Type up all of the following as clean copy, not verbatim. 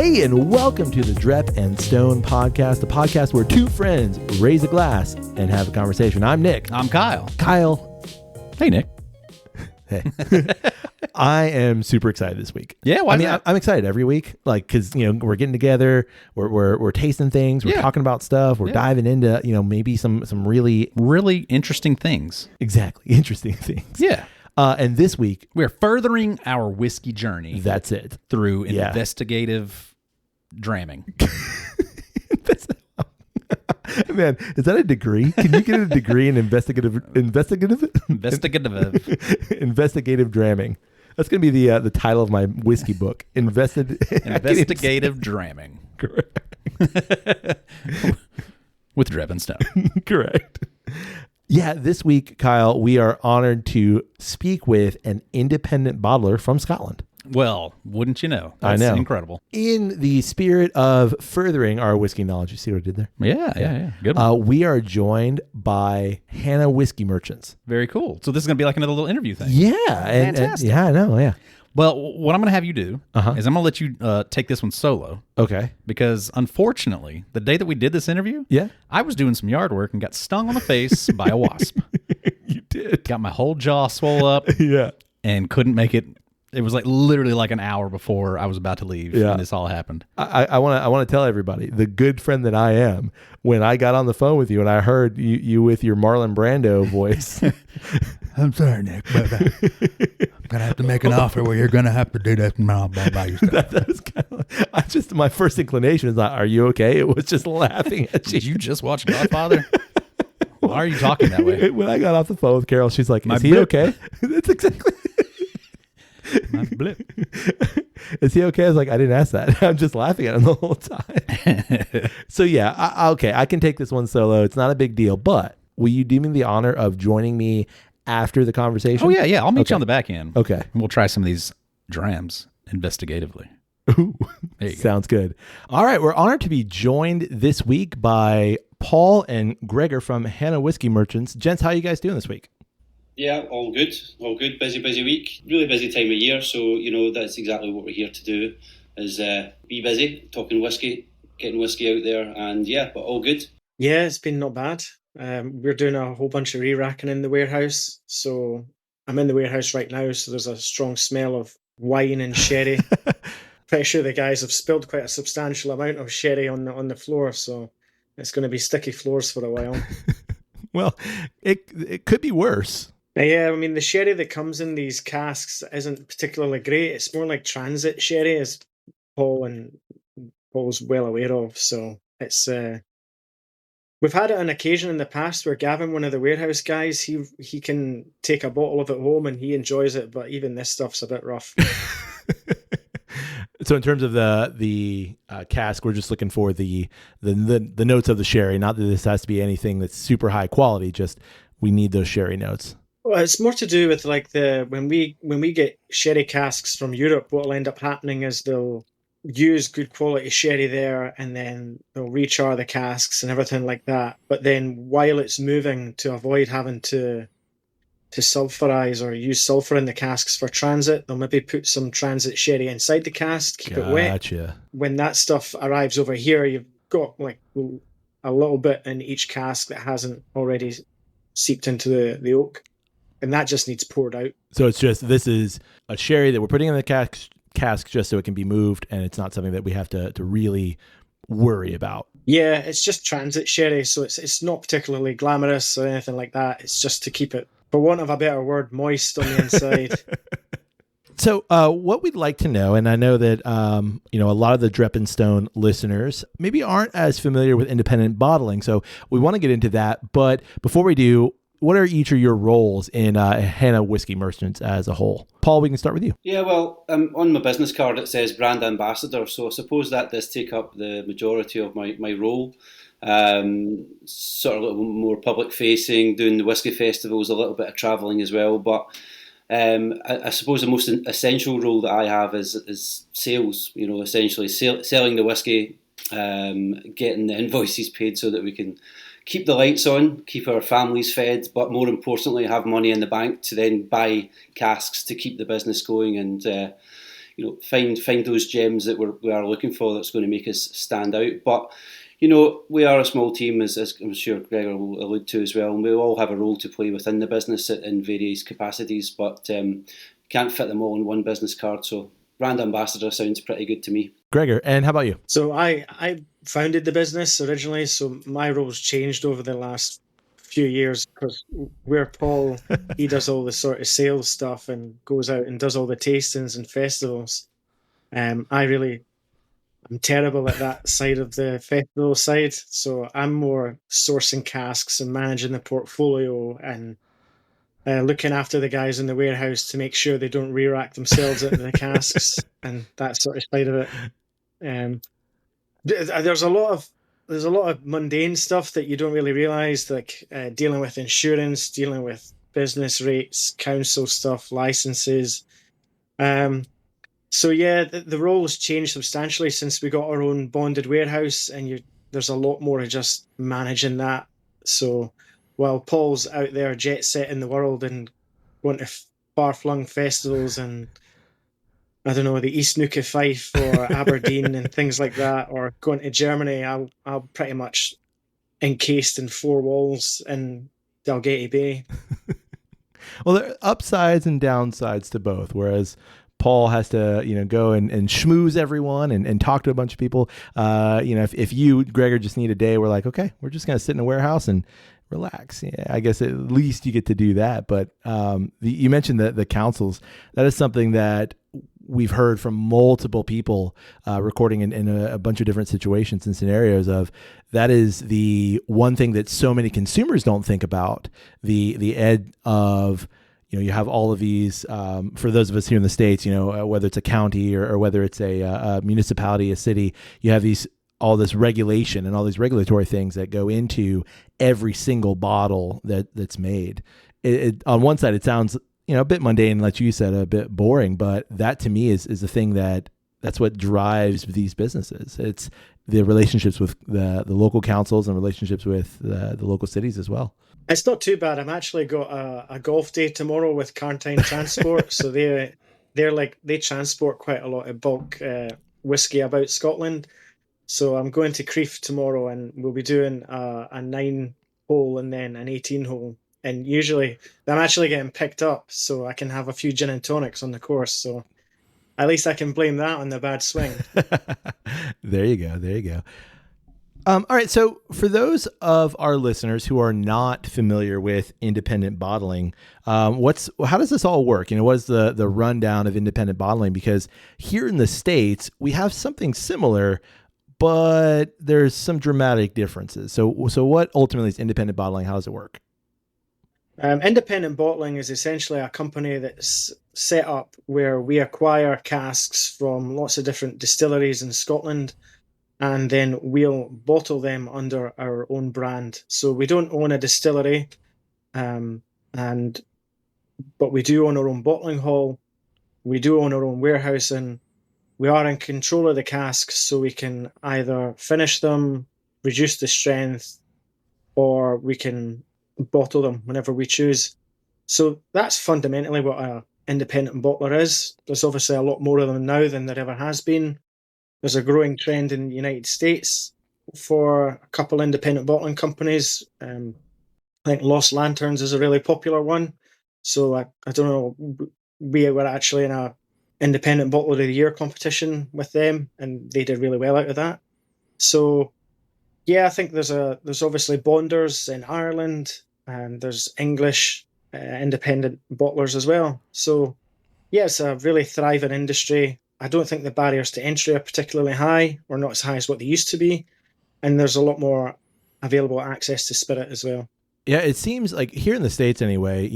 Hey, and welcome to the Drep and Stone podcast, the podcast where two friends raise a glass and have a conversation. I'm Nick. I'm Kyle. Kyle. Hey, Nick. Hey. I am super excited this week. Yeah, why? I'm excited every week, like, because we're getting together, we're tasting things, we're talking about stuff, we're diving into maybe some really interesting things. Exactly, interesting things. Yeah. And this week we're furthering our whiskey journey. That's it. Through investigative dramming. Man, is that a degree? Can you get a degree in investigative dramming? That's going to be the title of my whiskey book. Investigative dramming. Correct. With Drep and Stone. Correct. Yeah, this week, Kyle, we are honored to speak with an independent bottler from Scotland. Well, wouldn't you know? That's incredible. In the spirit of furthering our whiskey knowledge, you see what I did there? Yeah. Good one. We are joined by Hannah Whiskey Merchants. Very cool. So this is going to be like another little interview thing. Yeah. Fantastic. I know. Yeah. Well, what I'm going to have you do is I'm going to let you take this one solo. Okay. Because unfortunately, the day that we did this interview, I was doing some yard work and got stung on the face by a wasp. You did. Got my whole jaw swole up. Yeah. And couldn't make it. It was like literally like an hour before I was about to leave when this all happened. I want to tell everybody, the good friend that I am, when I got on the phone with you and I heard you with your Marlon Brando voice. I'm sorry, Nick, but I'm going to have to make an offer where you're going to have to do that by yourself. That was kind of, my first inclination is like, are you okay? It was just laughing at you. Did you just watch Godfather? Why are you talking that way? When I got off the phone with Carol, she's like, is he okay? That's exactly my blip. Is he okay? I was like, I didn't ask that. I'm just laughing at him the whole time. So okay, I can take this one solo. It's not a big deal, but will you do me the honor of joining me after the conversation? Oh yeah. I'll meet you on the back end. Okay. And we'll try some of these drams investigatively. Ooh, sounds good. All right. We're honored to be joined this week by Paul and Gregor from Hannah Whiskey Merchants. Gents, how are you guys doing this week? Yeah, all good. Busy week. Really busy time of year. So, that's exactly what we're here to do is be busy, talking whiskey, getting whiskey out there. And but all good. Yeah, it's been not bad. We're doing a whole bunch of re-racking in the warehouse. So I'm in the warehouse right now. So there's a strong smell of wine and sherry. Pretty sure the guys have spilled quite a substantial amount of sherry on the floor. So it's going to be sticky floors for a while. Well, it could be worse. Yeah, I mean, the sherry that comes in these casks isn't particularly great. It's more like transit sherry, as Paul's well aware of. So it's we've had it on occasion in the past where Gavin, one of the warehouse guys, he can take a bottle of it home and he enjoys it, but even this stuff's a bit rough. So in terms of the cask, we're just looking for the notes of the sherry. Not that this has to be anything that's super high quality. Just we need those sherry notes. Well, it's more to do with like when we get sherry casks from Europe, what'll end up happening is they'll use good quality sherry there and then they'll rechar the casks and everything like that. But then while it's moving, to avoid having to sulfurize or use sulfur in the casks for transit, they'll maybe put some transit sherry inside the cask, keep it wet. When that stuff arrives over here, you've got like a little bit in each cask that hasn't already seeped into the oak. And that just needs poured out. So it's just, this is a sherry that we're putting in the cask just so it can be moved, and it's not something that we have to really worry about. Yeah, it's just transit sherry, so it's not particularly glamorous or anything like that. It's just to keep it, for want of a better word, moist on the inside. So what we'd like to know, and I know that a lot of the Drep and Stone listeners maybe aren't as familiar with independent bottling, so we want to get into that. But before we do, what are each of your roles in Hannah Whiskey Merchants as a whole? Paul, we can start with you. Yeah, well, on my business card it says brand ambassador, so I suppose that does take up the majority of my role. Sort of a little more public facing, doing the whiskey festivals, a little bit of travelling as well. But I suppose the most essential role that I have is sales. Essentially selling the whiskey, getting the invoices paid so that we can keep the lights on, keep our families fed, but more importantly, have money in the bank to then buy casks to keep the business going and find those gems that we are looking for that's going to make us stand out. But we are a small team, as I'm sure Gregor will allude to as well, and we all have a role to play within the business in various capacities, but can't fit them all in one business card. So brand ambassador sounds pretty good to me. Gregor, and how about you? So I founded the business originally, so my role's changed over the last few years, because where Paul, he does all the sort of sales stuff and goes out and does all the tastings and festivals. I'm terrible at that side of the festival side, so I'm more sourcing casks and managing the portfolio and looking after the guys in the warehouse to make sure they don't re-rack themselves into the casks and that sort of side of it. There's a lot of mundane stuff that you don't really realize, like dealing with insurance, dealing with business rates, council stuff, licenses. So yeah, the role has changed substantially since we got our own bonded warehouse, and there's a lot more of just managing that. So while Paul's out there jet setting the world and going to far-flung festivals and, I don't know, the East Nook of Fife or Aberdeen and things like that, or going to Germany, I'll pretty much encased in four walls in Dalgety Bay. Well, there are upsides and downsides to both, whereas Paul has to, go and schmooze everyone and talk to a bunch of people. If you, Gregor, just need a day, we're like, okay, we're just going to sit in a warehouse and relax. Yeah, I guess at least you get to do that. But you mentioned the councils. That is something that we've heard from multiple people recording in a bunch of different situations and scenarios of. That is the one thing that so many consumers don't think about, the ed of, you have all of these, for those of us here in the States, whether it's a county or whether it's a municipality, a city, you have all this regulation and all these regulatory things that go into every single bottle that's made. It on one side, it sounds, a bit mundane, like you said, a bit boring, but that to me is the thing that's what drives these businesses. It's the relationships with the local councils and relationships with the local cities as well. It's not too bad. I'm actually got a golf day tomorrow with Carntine Transport. So they transport quite a lot of bulk whiskey about Scotland. So I'm going to Crieff tomorrow, and we'll be doing a 9-hole and then an 18-hole. And usually I'm actually getting picked up, so I can have a few gin and tonics on the course. So at least I can blame that on the bad swing. There you go. All right. So for those of our listeners who are not familiar with independent bottling, how does this all work? What is the rundown of independent bottling? Because here in the States, we have something similar, but there's some dramatic differences. So what ultimately is independent bottling? How does it work? Independent bottling is essentially a company that's set up where we acquire casks from lots of different distilleries in Scotland, and then we'll bottle them under our own brand. So we don't own a distillery, but we do own our own bottling hall. We do own our own warehouse, and we are in control of the casks, so we can either finish them, reduce the strength, or we can bottle them whenever we choose. So that's fundamentally what an independent bottler is. There's obviously a lot more of them now than there ever has been. There's a growing trend in the United States for a couple independent bottling companies. I think Lost Lanterns is a really popular one. So I don't know, we were actually in a independent bottler of the year competition with them, and they did really well out of that. So yeah, I think there's obviously bonders in Ireland, and there's English independent bottlers as well. So yeah, it's a really thriving industry. I don't think the barriers to entry are particularly high, or not as high as what they used to be. And there's a lot more available access to spirit as well. Yeah, it seems like here in the States anyway,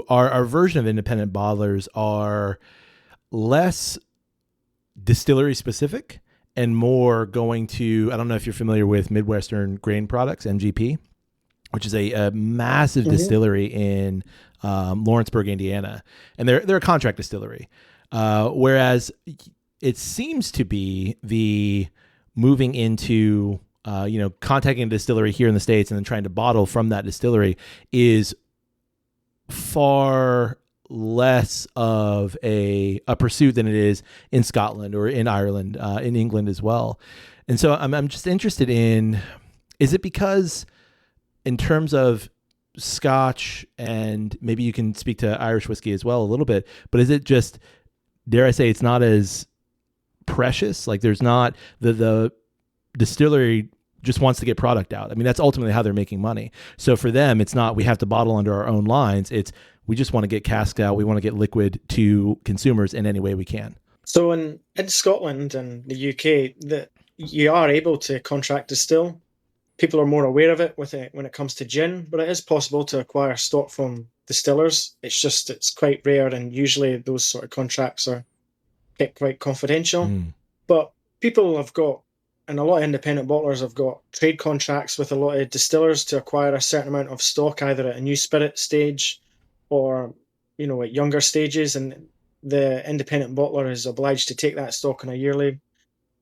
our version of independent bottlers are less distillery specific and more going to, I don't know if you're familiar with Midwestern Grain Products, MGP, which is a massive distillery in Lawrenceburg, Indiana. And they're a contract distillery. Whereas it seems to be the moving into, contacting a distillery here in the States and then trying to bottle from that distillery is far less of a pursuit than it is in Scotland or in Ireland, in England as well. And so I'm just interested in, is it because in terms of Scotch, and maybe you can speak to Irish whiskey as well a little bit, but is it just, dare I say, it's not as precious? Like there's not the distillery just wants to get product out. I mean, that's ultimately how they're making money. So for them, it's not, we have to bottle under our own lines. It's, we just want to get casks out. We want to get liquid to consumers in any way we can. So in Scotland and the UK, that you are able to contract distill. People are more aware of it when it comes to gin, but it is possible to acquire stock from distillers. It's just, it's quite rare, and usually those sort of contracts are kept quite confidential. But people have got, and a lot of independent bottlers have got trade contracts with a lot of distillers to acquire a certain amount of stock, either at a new spirit stage or, you know, at younger stages. And the independent bottler is obliged to take that stock on a yearly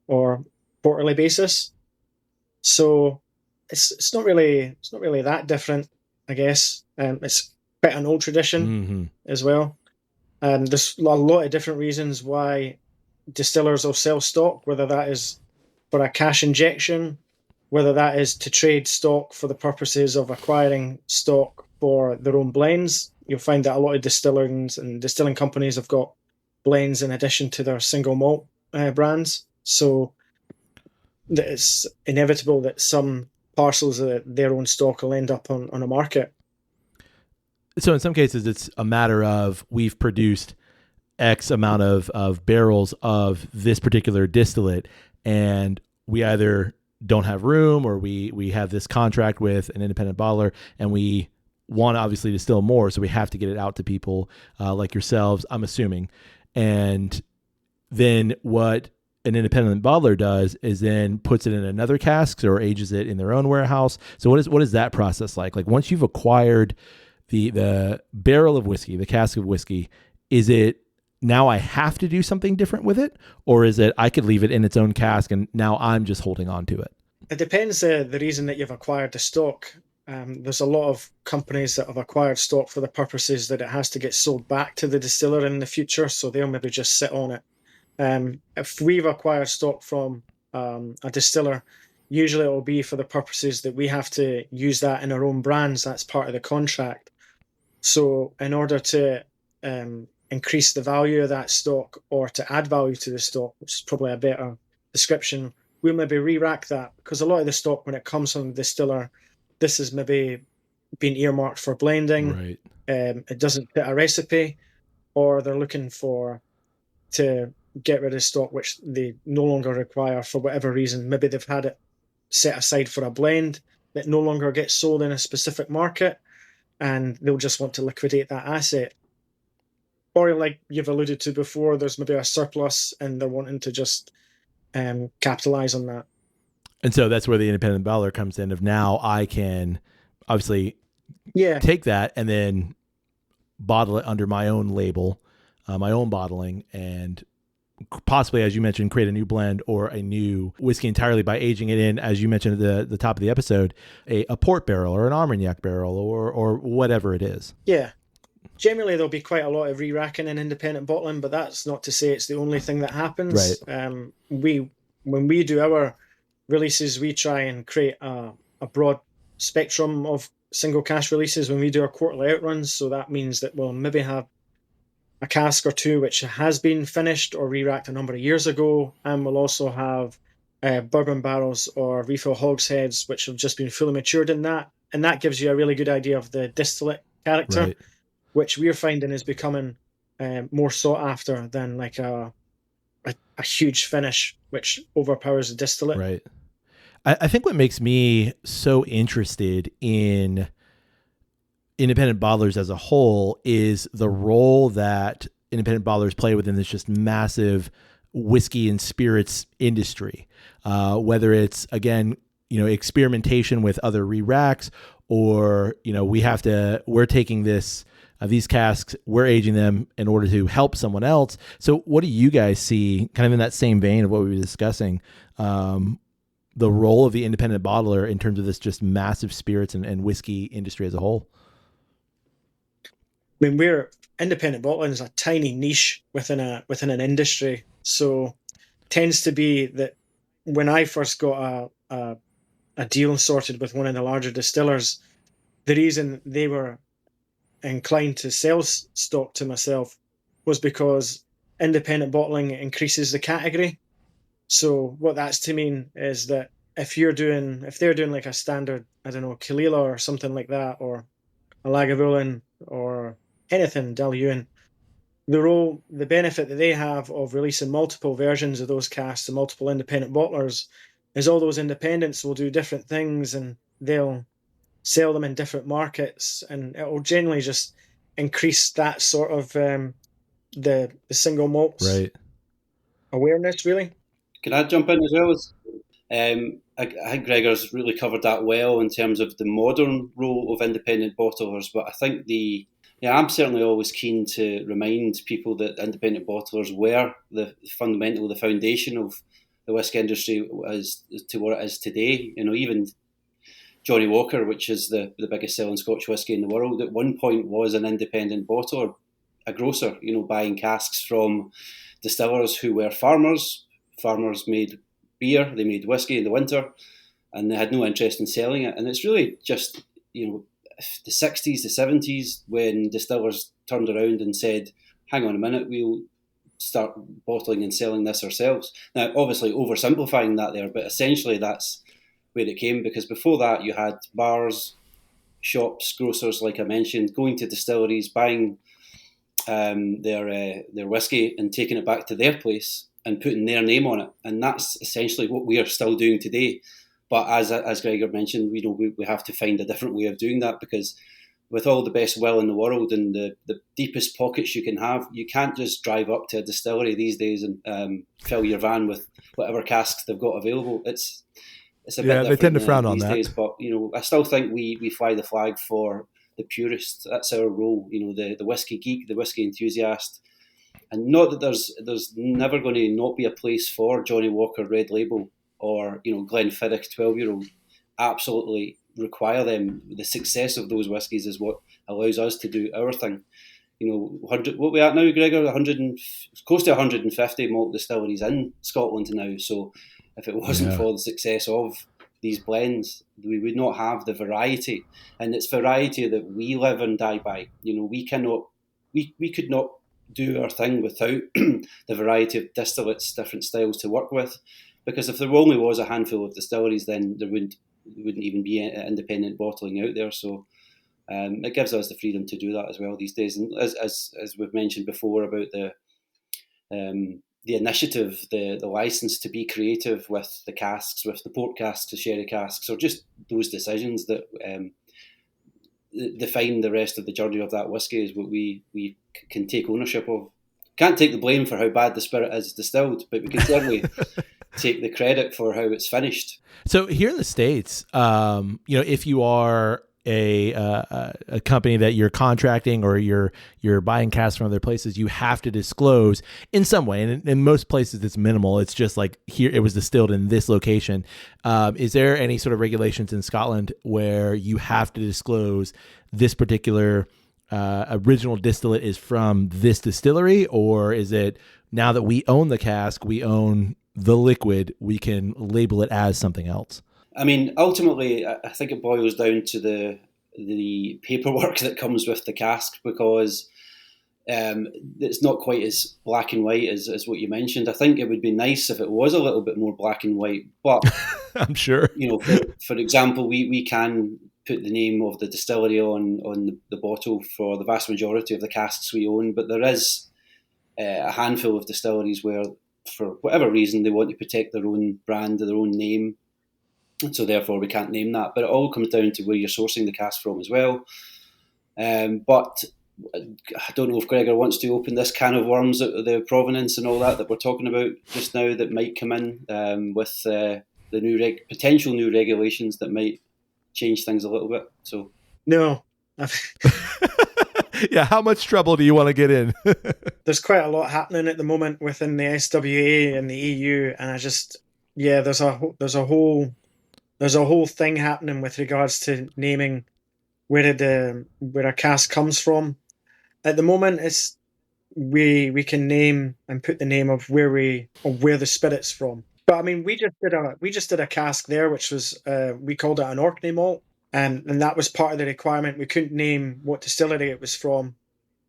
or quarterly basis. So it's not really that different, I guess. It's quite an old tradition as well. And there's a lot of different reasons why distillers will sell stock, whether that is for a cash injection, whether that is to trade stock for the purposes of acquiring stock for their own blends. You'll find that a lot of distillers and distilling companies have got blends in addition to their single malt brands. So it's inevitable that some parcels of their own stock will end up on a market. So in some cases, it's a matter of, we've produced X amount of barrels of this particular distillate, and we either don't have room, or we have this contract with an independent bottler, and we want to obviously distill more, so we have to get it out to people like yourselves, I'm assuming. And then what an independent bottler does is then puts it in another cask or ages it in their own warehouse. So what is that process like? Like once you've acquired the barrel of whiskey, the cask of whiskey, is it now I have to do something different with it? Or is it I could leave it in its own cask and now I'm just holding on to it? It depends the reason that you've acquired the stock. There's a lot of companies that have acquired stock for the purposes that it has to get sold back to the distiller in the future, so they'll maybe just sit on it. If we've acquired stock from a distiller, usually it will be for the purposes that we have to use that in our own brands. That's part of the contract. So in order to increase the value of that stock, or to add value to the stock, which is probably a better description, we'll maybe re-rack that, because a lot of the stock, when it comes from the distiller, this has maybe been earmarked for blending. Right. It doesn't fit a recipe, or they're looking to get rid of stock which they no longer require for whatever reason. Maybe they've had it set aside for a blend that no longer gets sold in a specific market, and they'll just want to liquidate that asset. Or like you've alluded to before, there's maybe a surplus and they're wanting to just capitalize on that. And so that's where the independent bottler comes in, of now I can obviously take that and then bottle it under my own label, my own bottling, and possibly, as you mentioned, create a new blend or a new whiskey entirely by aging it in, as you mentioned at the top of the episode, a port barrel or an Armagnac barrel or whatever it is. Yeah. Generally, there'll be quite a lot of re-racking in independent bottling, but that's not to say it's the only thing that happens. Right. When we do our releases, we try and create a broad spectrum of single cask releases when we do our quarterly outruns. So that means that we'll maybe have a cask or two which has been finished or re-racked a number of years ago, and we'll also have bourbon barrels or refill hogsheads which have just been fully matured in that, and that gives you a really good idea of the distillate character. Right. Which we're finding is becoming more sought after than like a huge finish, which overpowers the distillate. Right. I think what makes me so interested in independent bottlers as a whole is the role that independent bottlers play within this just massive whiskey and spirits industry. Whether it's, again, experimentation with other re-racks, or, we're taking these casks, we're aging them in order to help someone else. So what do you guys see, kind of in that same vein of what we were discussing, the role of the independent bottler in terms of this just massive spirits and whiskey industry as a whole? mean, we're independent bottling is a tiny niche within an industry, so tends to be that when I first got a deal sorted with one of the larger distillers, the reason they were inclined to sell stock to myself was because independent bottling increases the category. So what that's to mean is that if they're doing like a standard, I don't know, Kalila or something like that, or a Lagavulin or anything Dalyuan, the benefit that they have of releasing multiple versions of those casks to multiple independent bottlers is all those independents will do different things and they'll sell them in different markets, and it will generally just increase that sort of the single malts awareness, really. Can I jump in as well? I think Gregor's really covered that well in terms of the modern role of independent bottlers, but I think I'm certainly always keen to remind people that independent bottlers were the foundation of the whisky industry as to what it is today. You know, even Johnny Walker, which is the biggest selling Scotch whisky in the world, at one point was an independent bottler, a grocer, you know, buying casks from distillers who were farmers. Farmers made beer, they made whisky in the winter, and they had no interest in selling it. And it's really just, you know, the 60s, the 70s, when distillers turned around and said, hang on a minute, we'll start bottling and selling this ourselves. Now, obviously oversimplifying that there, but essentially that's where it came, because before that you had bars, shops, grocers, like I mentioned, going to distilleries, buying their whisky and taking it back to their place and putting their name on it. And that's essentially what we are still doing today. But as Gregor mentioned, we have to find a different way of doing that, because with all the best will in the world and the deepest pockets you can have, you can't just drive up to a distillery these days and fill your van with whatever casks they've got available. It's a bit different. They tend to frown on that. Days, but I still think we fly the flag for the purist. That's our role. The whiskey geek, the whiskey enthusiast, and not that there's never going to not be a place for Johnny Walker Red Label or Glenfiddich 12-year-old. Absolutely require them. The success of those whiskies is what allows us to do our thing. What we at now, Gregor? Close to 150 malt distilleries in Scotland now. So if it wasn't for the success of these blends, we would not have the variety, and it's variety that we live and die by. We could not do our thing without the variety of distillates, different styles to work with. Because if there only was a handful of distilleries, then there wouldn't even be independent bottling out there. So it gives us the freedom to do that as well these days. And as we've mentioned before about the initiative, the license to be creative with the casks, with the port casks, the sherry casks, or just those decisions that define the rest of the journey of that whiskey is what we can take ownership of. Can't take the blame for how bad the spirit is distilled, but we can certainly take the credit for how it's finished. So here in the States, if you are a company that you're contracting or you're buying casks from other places, you have to disclose in some way. And in most places, it's minimal. It's just like here, it was distilled in this location. Is there any sort of regulations in Scotland where you have to disclose this particular original distillate is from this distillery, or is it now that we own the cask, we own the liquid, we can label it as something else? I mean, ultimately, I think it boils down to the paperwork that comes with the cask, because it's not quite as black and white as what you mentioned. I think it would be nice if it was a little bit more black and white, but I'm sure. For example, we can put the name of the distillery on the bottle for the vast majority of the casks we own, but there is a handful of distilleries where, for whatever reason, they want to protect their own brand or their own name. So therefore we can't name that. But it all comes down to where you're sourcing the cask from as well. But I don't know if Gregor wants to open this can of worms, the provenance and all that we're talking about just now, that might come in with the new potential new regulations that might change things a little bit. So no. Yeah, how much trouble do you want to get in? There's quite a lot happening at the moment within the SWA and the EU, and there's a whole thing happening with regards to naming where a cask comes from. At the moment, it's we can name and put the name of where the spirit's from. But I mean, we just did a cask there, which was we called it an Orkney malt, and that was part of the requirement. We couldn't name what distillery it was from,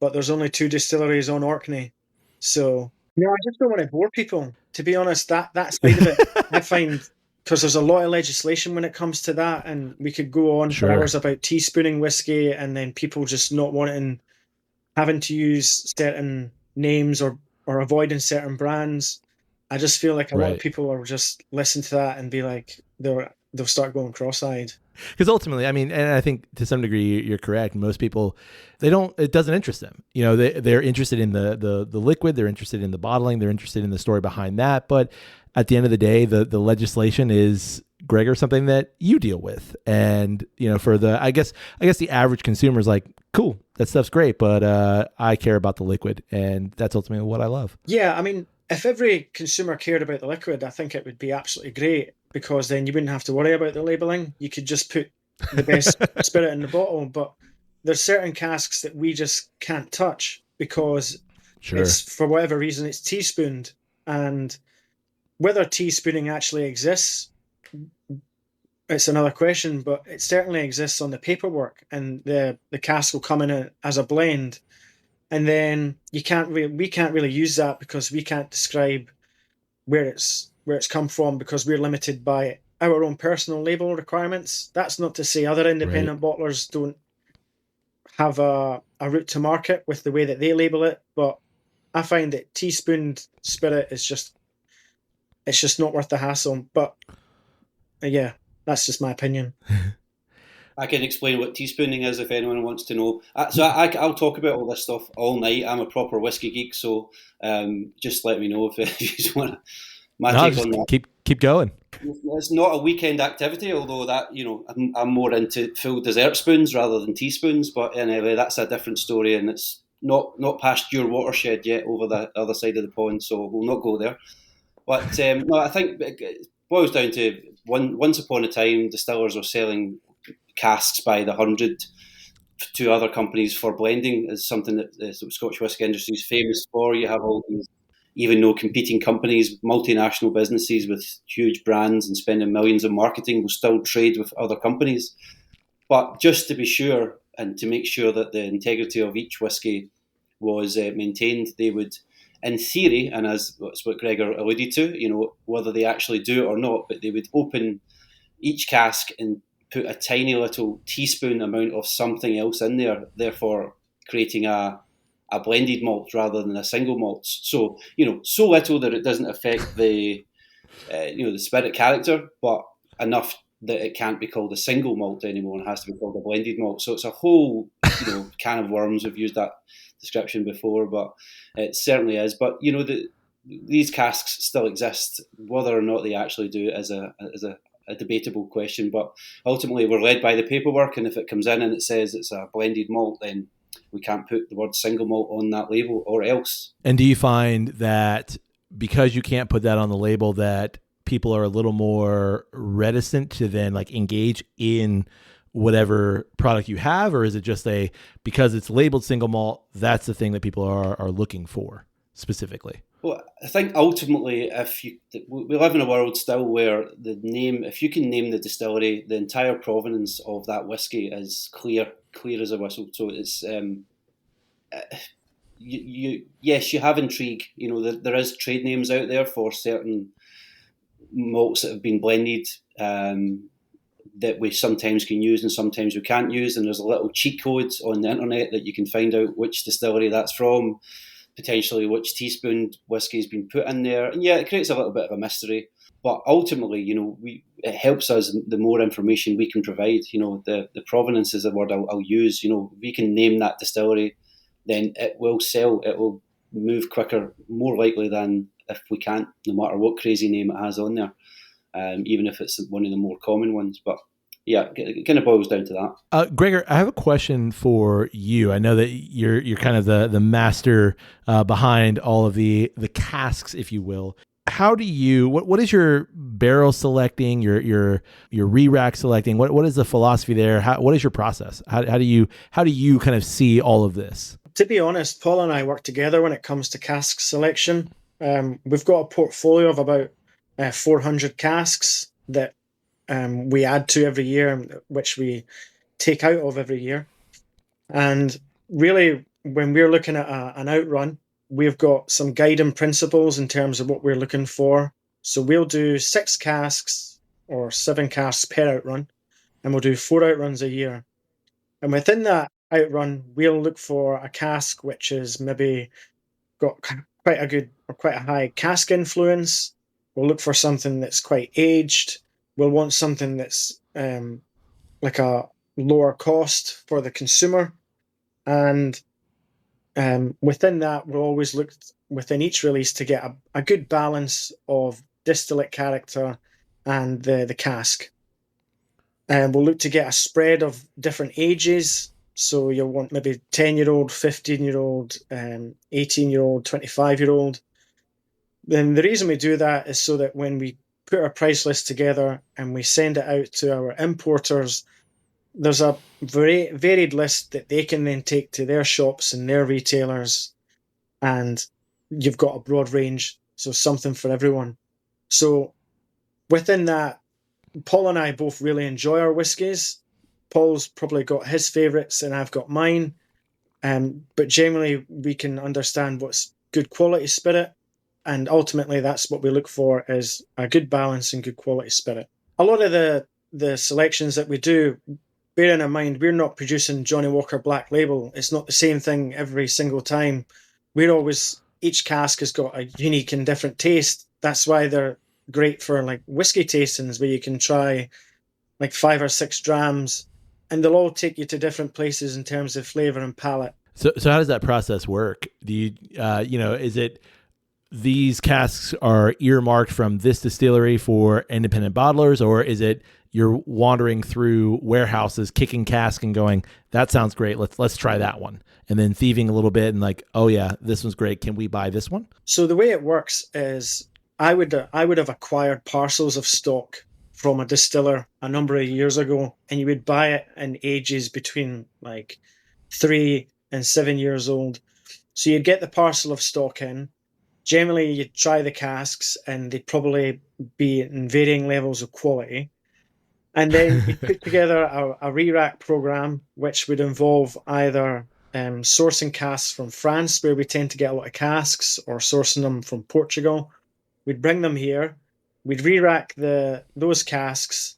but there's only 2 distilleries on Orkney, so no, I just don't want to bore people. To be honest, that side of it, I find, because there's a lot of legislation when it comes to that, and we could go on for hours about teaspooning whiskey, and then people just not having to use certain names or avoiding certain brands. I just feel like a lot of people are just listen to that and be like, they'll start going cross-eyed. Because ultimately, I mean, and I think to some degree you're correct. Most people, it doesn't interest them. You know, they're interested in the liquid, they're interested in the bottling, they're interested in the story behind that. But at the end of the day, the legislation is, Gregor, something that you deal with. And, you know, for I guess the average consumer is like, cool, that stuff's great, but I care about the liquid, and that's ultimately what I love. Yeah, I mean, if every consumer cared about the liquid, I think it would be absolutely great, because then you wouldn't have to worry about the labeling. You could just put the best spirit in the bottle. But there's certain casks that we just can't touch because it's, for whatever reason, it's teaspooned. And whether teaspooning actually exists, it's another question, but it certainly exists on the paperwork, and the cask will come in as a blend. And then we can't really use that because we can't describe where it's come from, because we're limited by our own personal label requirements. That's not to say other independent bottlers don't have a route to market with the way that they label it, but I find that teaspooned spirit is just not worth the hassle. But yeah, that's just my opinion. I can explain what teaspooning is if anyone wants to know. I'll talk about all this stuff all night. I'm a proper whiskey geek, so just let me know if you just want to. Take on that. Keep going. It's not a weekend activity, although that, you know, I'm more into full dessert spoons rather than teaspoons. But anyway, that's a different story, and it's not past your watershed yet over the other side of the pond, so we'll not go there. But no, I think it boils down to once upon a time, distillers were selling casks by the 100 to other companies for blending. Is something that the Scotch whisky industry is famous for. You have all these, even though competing companies, multinational businesses with huge brands and spending millions on marketing, will still trade with other companies. But just to be sure, and to make sure that the integrity of each whisky was maintained, they would, in theory, and as that's what Gregor alluded to, you know, whether they actually do it or not, but they would open each cask and put a tiny little teaspoon amount of something else in there, therefore creating a blended malt rather than a single malt. So, you know, so little that it doesn't affect the the spirit character, but enough that it can't be called a single malt anymore and has to be called a blended malt. So it's a whole, you know, can of worms. We've used that description before, but it certainly is. But, you know, these casks still exist. Whether or not they actually do it is a debatable question, but ultimately we're led by the paperwork, and if it comes in and it says it's a blended malt, then we can't put the word single malt on that label or else. And do you find that because you can't put that on the label that people are a little more reticent to then like engage in whatever product you have, or is it just because it's labeled single malt, that's the thing that people are looking for specifically? Well, I think ultimately, we live in a world still where if you can name the distillery, the entire provenance of that whiskey is clear as a whistle. So it's yes, you have intrigue. You know, there is trade names out there for certain malts that have been blended that we sometimes can use and sometimes we can't use, and there's a little cheat codes on the internet that you can find out which distillery that's from, potentially which teaspoon whiskey has been put in there. And yeah, it creates a little bit of a mystery. But ultimately, you know, it helps us the more information we can provide. You know, the provenance is a word I'll use. You know, if we can name that distillery, then it will sell. It will move quicker, more likely than if we can't, no matter what crazy name it has on there, even if it's one of the more common ones. But yeah, it kind of boils down to that. Gregor, I have a question for you. I know that you're kind of the master behind all of the casks, if you will. How do you what is your barrel selecting, your re-rack selecting? What is the philosophy there? What is your process? How do you kind of see all of this? To be honest, Paul and I work together when it comes to cask selection. We've got a portfolio of about 400 casks that we add to every year, which we take out of every year. And really, when we're looking at an outrun, we've got some guiding principles in terms of what we're looking for. So we'll do 6 casks or 7 casks per outrun, and we'll do 4 outruns a year. And within that outrun, we'll look for a cask which is maybe got quite a good or quite a high cask influence. We'll look for something that's quite aged. We'll want something that's like a lower cost for the consumer. And within that, we'll always look within each release to get a good balance of distillate character and the cask. And we'll look to get a spread of different ages. So you'll want maybe 10-year-old, 15-year-old, 18-year-old, 25-year-old. Then the reason we do that is so that when we put our price list together and we send it out to our importers, there's a very varied list that they can then take to their shops and their retailers, and you've got a broad range, so something for everyone. So within that, Paul and I both really enjoy our whiskies. Paul's probably got his favourites and I've got mine, but generally we can understand what's good quality spirit, and ultimately that's what we look for, is a good balance and good quality spirit. A lot of the selections that we do, bearing in mind, we're not producing Johnny Walker Black Label. It's not the same thing every single time. Each cask has got a unique and different taste. That's why they're great for like whiskey tastings, where you can try like 5 or 6 drams, and they'll all take you to different places in terms of flavor and palate. So how does that process work? Do you, is it these casks are earmarked from this distillery for independent bottlers, or is it you're wandering through warehouses, kicking cask and going, that sounds great, let's try that one, and then thieving a little bit and like, oh yeah, this one's great, can we buy this one? So the way it works is I would have acquired parcels of stock from a distiller a number of years ago, and you would buy it in ages between like 3 and 7 years old. So you'd get the parcel of stock in. Generally, you'd try the casks, and they'd probably be in varying levels of quality. And then you put together a re-rack program, which would involve either sourcing casks from France, where we tend to get a lot of casks, or sourcing them from Portugal. We'd bring them here, we'd re-rack those casks,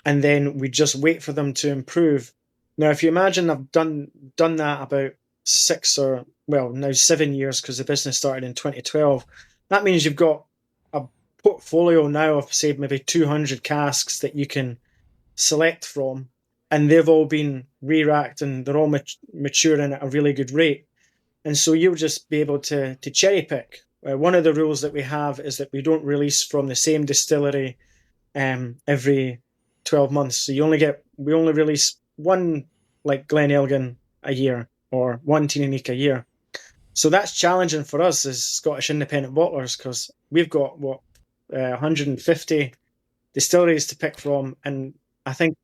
and then we'd just wait for them to improve. Now, if you imagine I've done that about 7 years, because the business started in 2012. That means you've got a portfolio now of, say, maybe 200 casks that you can select from, and they've all been re-racked and they're all maturing at a really good rate. And so you'll just be able to cherry pick. One of the rules that we have is that we don't release from the same distillery every 12 months. So we only release one, like Glen Elgin, a year, or one Tininique a year. So that's challenging for us as Scottish independent bottlers, because we've got 150 distilleries to pick from, and I think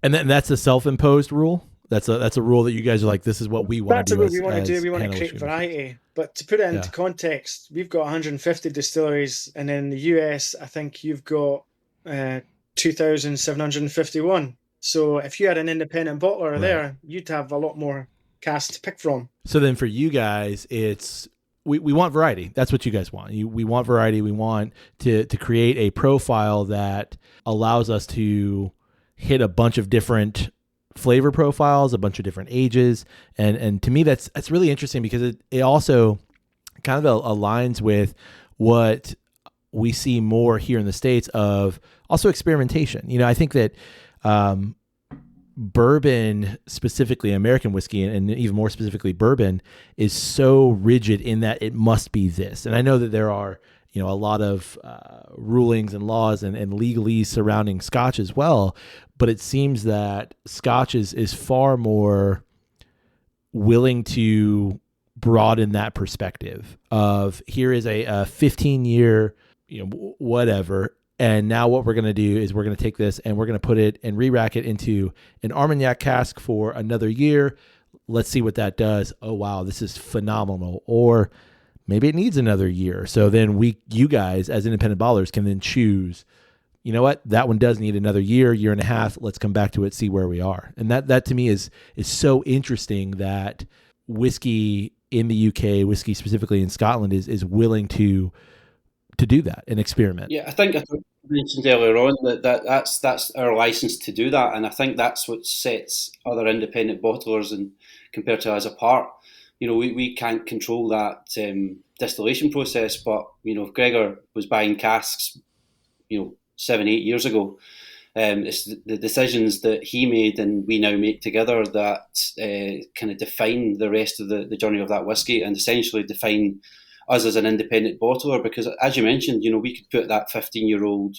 and that's a self-imposed rule. That's a rule that you guys are like, this is what we want to do. That's what we want to do. We want to create variety. But to put it into context, we've got 150 distilleries, and in the US, I think you've got 2,751. So if you had an independent bottler there, you'd have a lot more casks to pick from. So then for you guys, it's we want variety. That's what you guys want. We want variety. We want to create a profile that allows us to hit a bunch of different flavor profiles, a bunch of different ages. And to me, that's really interesting, because it also kind of aligns with what we see more here in the States of also experimentation. I think that bourbon, specifically American whiskey, and even more specifically bourbon, is so rigid in that it must be this. And I know that there are, a lot of rulings and laws and legalese surrounding Scotch as well, but it seems that Scotch is far more willing to broaden that perspective of, here is a 15-year, whatever. And now what we're going to do is we're going to take this and we're going to put it and re-rack it into an Armagnac cask for another year. let's see what that does. Oh, wow, this is phenomenal. Or maybe it needs another year. So then you guys as independent bottlers can then choose, you know what, that one does need another year and a half. Let's come back to it, see where we are. And that to me is so interesting that whiskey in the UK, whiskey specifically in Scotland, is willing to do that and experiment. Yeah, I think I mentioned earlier on that's our license to do that, and I think that's what sets other independent bottlers and compared to us apart. We can't control that distillation process, but if Gregor was buying casks, 7-8 years ago, it's the decisions that he made and we now make together that kind of define the rest of the journey of that whiskey and essentially define us as an independent bottler. Because as you mentioned, we could put that 15-year-old,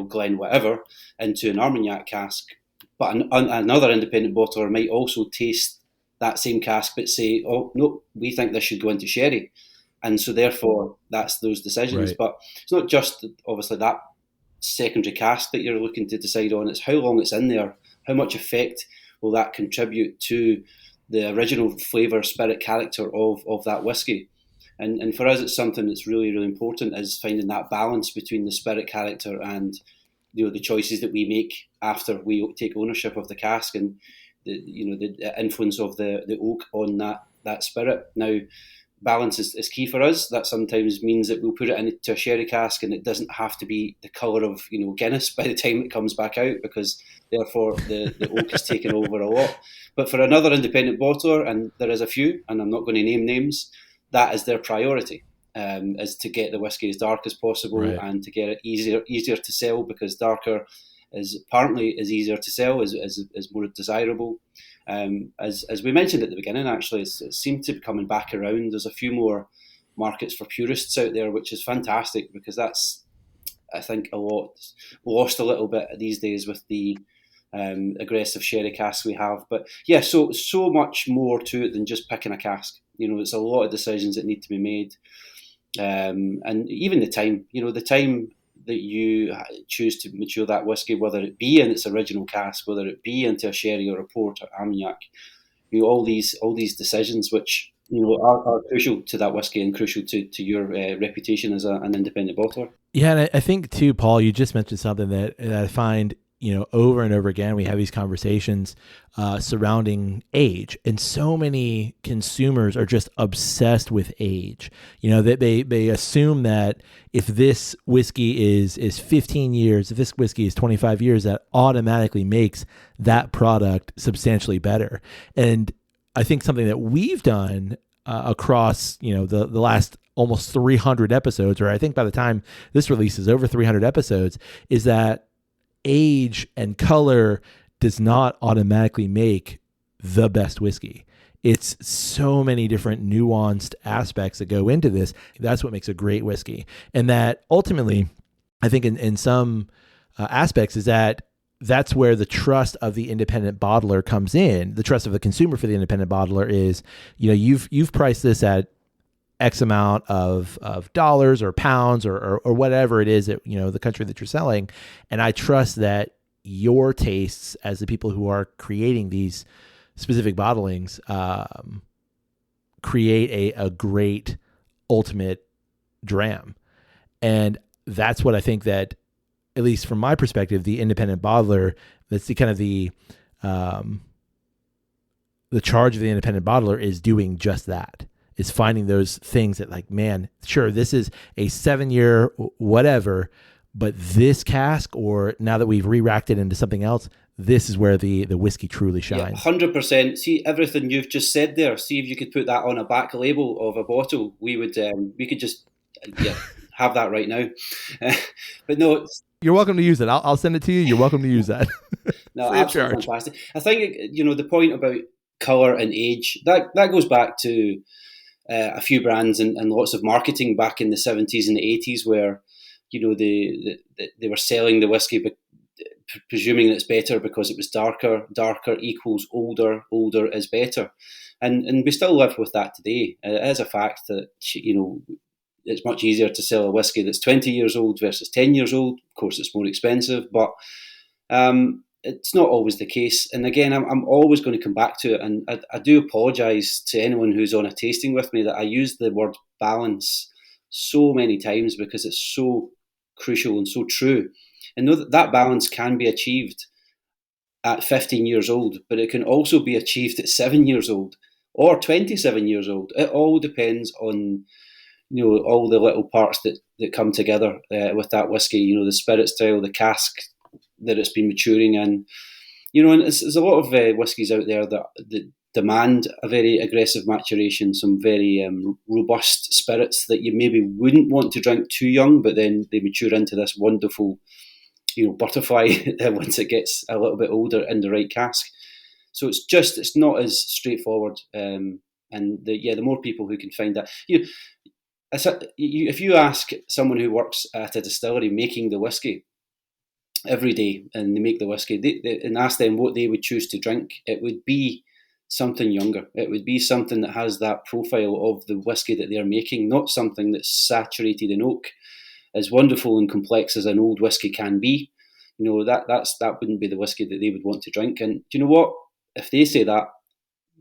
Glen whatever into an Armagnac cask, but another independent bottler might also taste that same cask but say, oh no, we think this should go into sherry, and so therefore that's those decisions. Right. But it's not just obviously that secondary cask that you're looking to decide on, it's how long it's in there, how much effect will that contribute to the original flavour, spirit, character of that whiskey. And for us, it's something that's really, really important, is finding that balance between the spirit, character, and the choices that we make after we take ownership of the cask and the influence of the oak on that spirit. Now, balance is key for us. That sometimes means that we'll put it into a sherry cask and it doesn't have to be the colour of Guinness by the time it comes back out, because therefore the oak is taken over a lot. But for another independent bottler, and there is a few, and I'm not going to name names, that is their priority, is to get the whiskey as dark as possible, right, and to get it easier to sell, because darker is easier to sell, is more desirable. As we mentioned at the beginning, actually, it seemed to be coming back around. There's a few more markets for purists out there, which is fantastic, because that's, I think, lost a little bit these days with the aggressive sherry casks we have. But yeah, so much more to it than just picking a cask. It's a lot of decisions that need to be made, and even the time that you choose to mature that whiskey, whether it be in its original cask, whether it be into a sherry or a port or Armagnac, all these decisions which are crucial to that whiskey and crucial to your reputation as an independent bottler. Yeah, and I think too, Paul, you just mentioned something that I find over and over again, we have these conversations surrounding age, and so many consumers are just obsessed with age. They assume that if this whiskey is 15 years, if this whiskey is 25 years, that automatically makes that product substantially better. And I think something that we've done across the last almost 300 episodes, or I think by the time this releases over 300 episodes, is that age and color does not automatically make the best whiskey. It's so many different nuanced aspects that go into this. That's what makes a great whiskey. And that ultimately, I think in some aspects, is that's where the trust of the independent bottler comes in. The trust of the consumer for the independent bottler is, you've priced this at X amount of dollars or pounds or whatever it is that, the country that you're selling. And I trust that your tastes as the people who are creating these specific bottlings create a great ultimate dram. And that's what I think that, at least from my perspective, the independent bottler, that's the kind of the charge of the independent bottler is doing just that. Is finding those things that, like, man, sure, this is a 7-year whatever, but this cask, or now that we've re-racked it into something else, this is where the whiskey truly shines. Yeah, 100%. See, everything you've just said there, see if you could put that on a back label of a bottle, we could just have that right now. But no, you're welcome to use it. I'll send it to you. You're welcome to use that. No, absolutely fantastic. I think the point about colour and age, that goes back to a few brands and lots of marketing back in the 70s and the 80s, where they were selling the whiskey but presuming that it's better because it was darker equals older is better, and we still live with that today. It is a fact that it's much easier to sell a whiskey that's 20 years old versus 10 years old. Of course, it's more expensive, but it's not always the case. And again, I'm always going to come back to it. And I do apologise to anyone who's on a tasting with me that I use the word balance so many times, because it's so crucial and so true. And know that balance can be achieved at 15 years old, but it can also be achieved at 7 years old or 27 years old. It all depends on, all the little parts that come together with that whiskey, the spirit style, the cask that it's been maturing in. And there's a lot of whiskies out there that demand a very aggressive maturation, some very robust spirits that you maybe wouldn't want to drink too young, but then they mature into this wonderful, butterfly once it gets a little bit older in the right cask. So it's not as straightforward. And the more people who can find that, if you ask someone who works at a distillery making the whiskey every day, and they make the whiskey, and ask them what they would choose to drink, it would be something younger. It would be something that has that profile of the whiskey that they're making, not something that's saturated in oak. As wonderful and complex as an old whiskey can be, that wouldn't be the whiskey that they would want to drink. And do you know what? If they say that,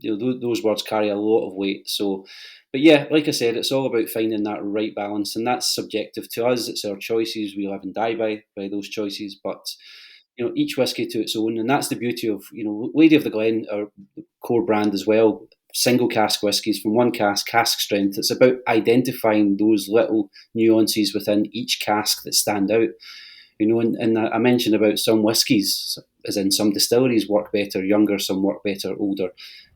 those words carry a lot of weight. So, but yeah, like I said, it's all about finding that right balance, and that's subjective to us. It's our choices. We live and die by those choices. But each whiskey to its own, and that's the beauty of Lady of the Glen, our core brand as well. Single cask whiskies from one cask strength. It's about identifying those little nuances within each cask that stand out. And I mentioned about some whiskies, as in some distilleries work better younger, some work better older,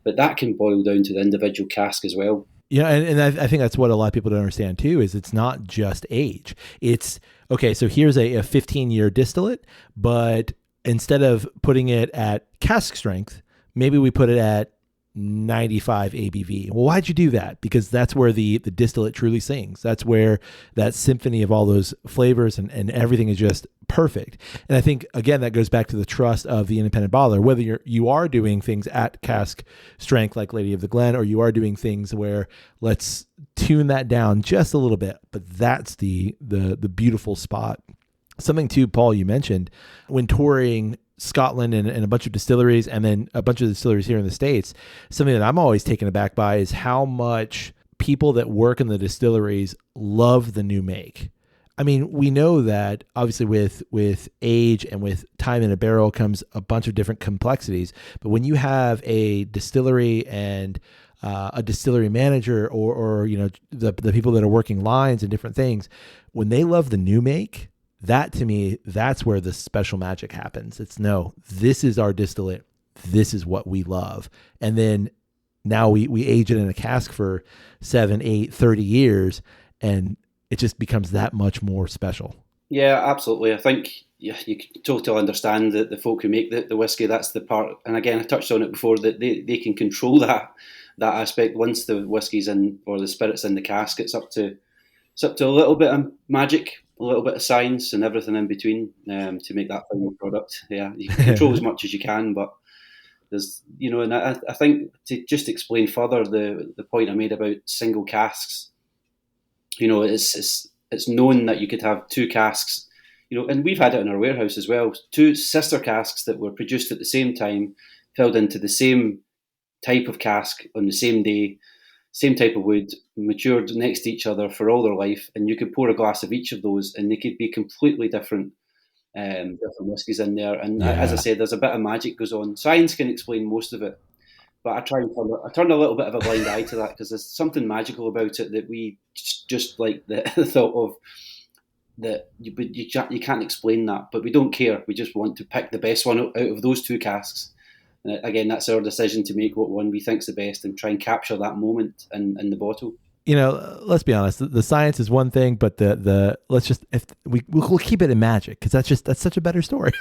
but that can boil down to the individual cask as well. Yeah, and I think that's what a lot of people don't understand too, is it's not just age. It's, okay, so here's a 15-year distillate, but instead of putting it at cask strength, maybe we put it at 95 ABV. Well, why'd you do that? Because that's where the distillate truly sings. That's where that symphony of all those flavors and everything is just perfect. And I think, again, that goes back to the trust of the independent bottler, whether you are doing things at cask strength like Lady of the Glen, or you are doing things where let's tune that down just a little bit. But that's the beautiful spot. Something too, Paul, you mentioned when touring Scotland and a bunch of distilleries, and then a bunch of distilleries here in the States, something that I'm always taken aback by is how much people that work in the distilleries love the new make. I mean, we know that obviously with age and with time in a barrel comes a bunch of different complexities, but when you have a distillery and a distillery manager or the people that are working lines and different things, when they love the new make, that to me, that's where the special magic happens. It's no, this is our distillate. This is what we love. And then now we age it in a cask for 7, 8, 30 years, and it just becomes that much more special. Yeah, absolutely. I think you can totally understand that the folk who make the whiskey, that's the part. And again, I touched on it before, that they can control that aspect. Once the whiskey's in, or the spirit's in the cask, it's up to a little bit of magic, a little bit of science, and everything in between to make that final product. Yeah, you can control as much as you can, but there's, and I think to just explain further the point I made about single casks, it's known that you could have two casks, and we've had it in our warehouse as well, two sister casks that were produced at the same time, filled into the same type of cask on the same day, same type of wood, matured next to each other for all their life, and you could pour a glass of each of those, and they could be completely different whiskies in there. And as I said, there's a bit of magic goes on. Science can explain most of it, but I turn a little bit of a blind eye to that, because there's something magical about it that we just like the thought of. That you can't explain that, but we don't care. We just want to pick the best one out of those two casks. And again, that's our decision to make what one we think's the best and try and capture that moment in the bottle. Let's be honest. The science is one thing, but we'll keep it in magic, because that's such a better story.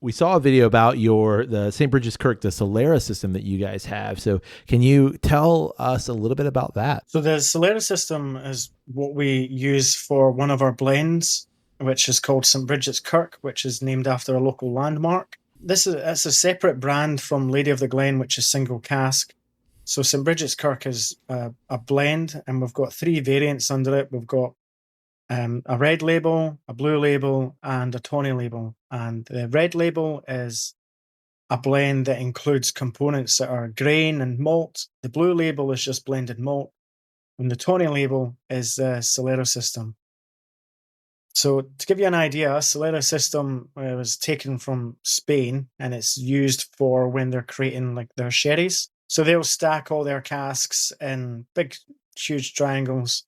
We saw a video about the St. Bridget's Kirk, the Solera system that you guys have. So can you tell us a little bit about that? So the Solera system is what we use for one of our blends, which is called St. Bridget's Kirk, which is named after a local landmark. It's a separate brand from Lady of the Glen, which is single cask. So St. Bridget's Kirk is a blend, and we've got 3 variants under it. We've got a red label, a blue label, and a tawny label. And the red label is a blend that includes components that are grain and malt. The blue label is just blended malt. And the tawny label is the Solera system. So to give you an idea, Solera system was taken from Spain, and it's used for when they're creating like their sherries. So they'll stack all their casks in big, huge triangles,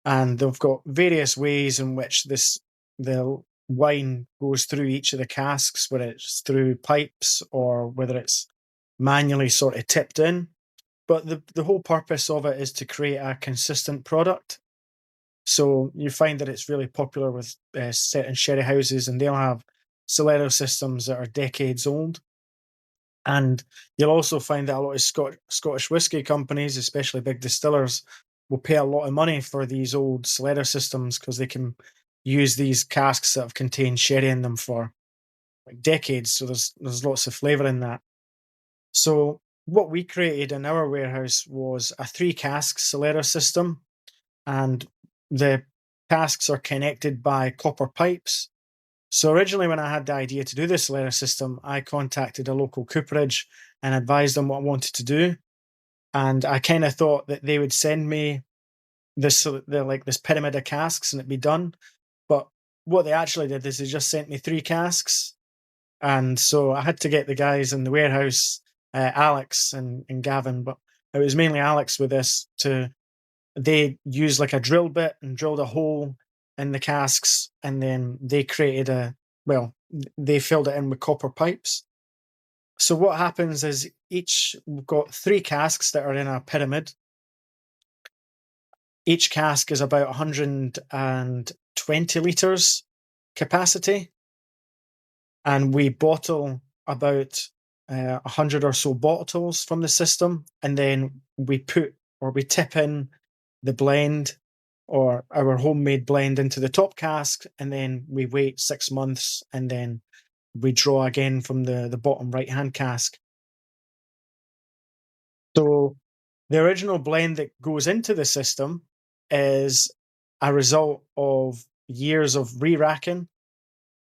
and they've got various ways in which the wine goes through each of the casks, whether it's through pipes or whether it's manually sort of tipped in. But the whole purpose of it is to create a consistent product. So you find that it's really popular with certain sherry houses, and they'll have Solera systems that are decades old. And you'll also find that a lot of Scottish whisky companies, especially big distillers, will pay a lot of money for these old Solera systems because they can use these casks that have contained sherry in them for like decades. So there's lots of flavour in that. So what we created in our warehouse was a 3-cask Solera system, and the casks are connected by copper pipes. So originally when I had the idea to do this Solera system, I contacted a local cooperage and advised them what I wanted to do. And I kind of thought that they would send me this pyramid of casks and it'd be done. But what they actually did is they just sent me 3 casks. And so I had to get the guys in the warehouse, Alex and Gavin, but it was mainly Alex with this. They used like a drill bit and drilled a hole in the casks, and then they created they filled it in with copper pipes. So what happens is we've got 3 casks that are in a pyramid. Each cask is about 120 litres capacity, and we bottle about 100 or so bottles from the system, and then we tip in the blend or our homemade blend into the top cask, and then we wait 6 months, and then we draw again from the bottom right-hand cask. So the original blend that goes into the system is a result of years of re-racking.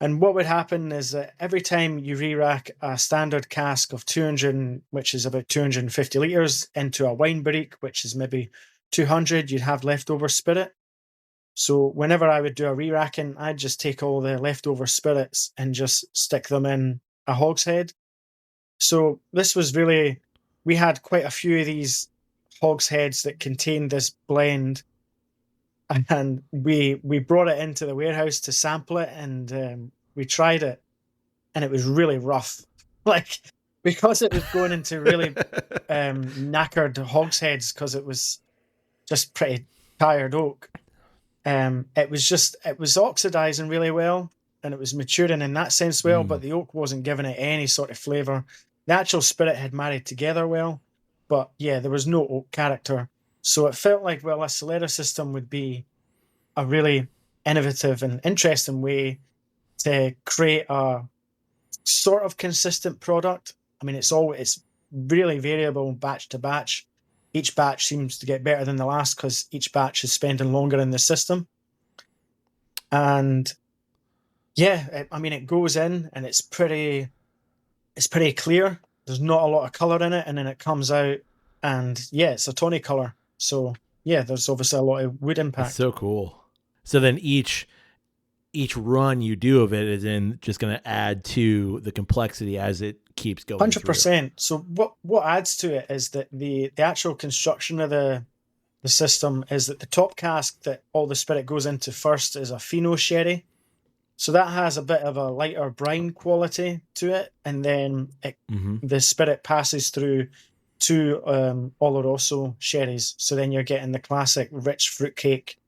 And what would happen is that every time you re-rack a standard cask of 200, which is about 250 litres, into a wine barrique, which is maybe 200, you'd have leftover spirit. So whenever I would do a re-racking, I'd just take all the leftover spirits and just stick them in a hogshead. So this was really, we had quite a few of these hogsheads that contained this blend, and we brought it into the warehouse to sample it, and we tried it, and it was really rough. Like, because it was going into really knackered hogsheads, because it was just pretty tired oak. It was oxidizing really well, and it was maturing in that sense well, but the oak wasn't giving it any sort of flavor. The actual spirit had married together well, but yeah, there was no oak character. So it felt like, well, a Solera system would be a really innovative and interesting way to create a sort of consistent product. I mean, it's really variable batch to batch. Each batch seems to get better than the last because each batch is spending longer in the system. And yeah, it goes in and it's pretty clear. There's not a lot of color in it, and then it comes out, and yeah, it's a tawny color. So yeah, there's obviously a lot of wood impact. That's so cool. So then each run you do of it is then just going to add to the complexity as it keeps going. 100%. So what adds to it is that the actual construction of the system is that the top cask that all the spirit goes into first is a Fino sherry. So that has a bit of a lighter brine quality to it, and then the spirit passes through 2 Oloroso sherries. So then you're getting the classic rich fruitcake.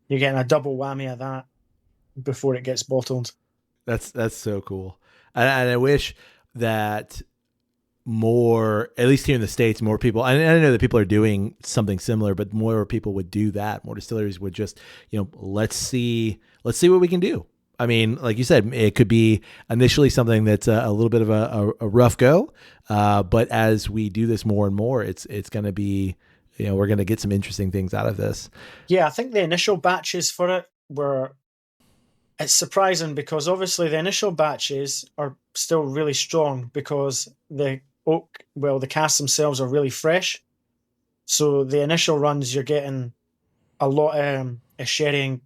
You're getting a double whammy of that before it gets bottled. That's so cool. And I wish that more, at least here in the States, more people, and I know that people are doing something similar, but more people would do that. More distilleries would just, let's see what we can do. I mean, like you said, it could be initially something that's a little bit of a rough go, but as we do this more and more, it's going to be, we're going to get some interesting things out of this. Yeah, I think the initial batches for it were, it's surprising because obviously the initial batches are still really strong because the casks themselves are really fresh. So the initial runs, you're getting a lot of sherry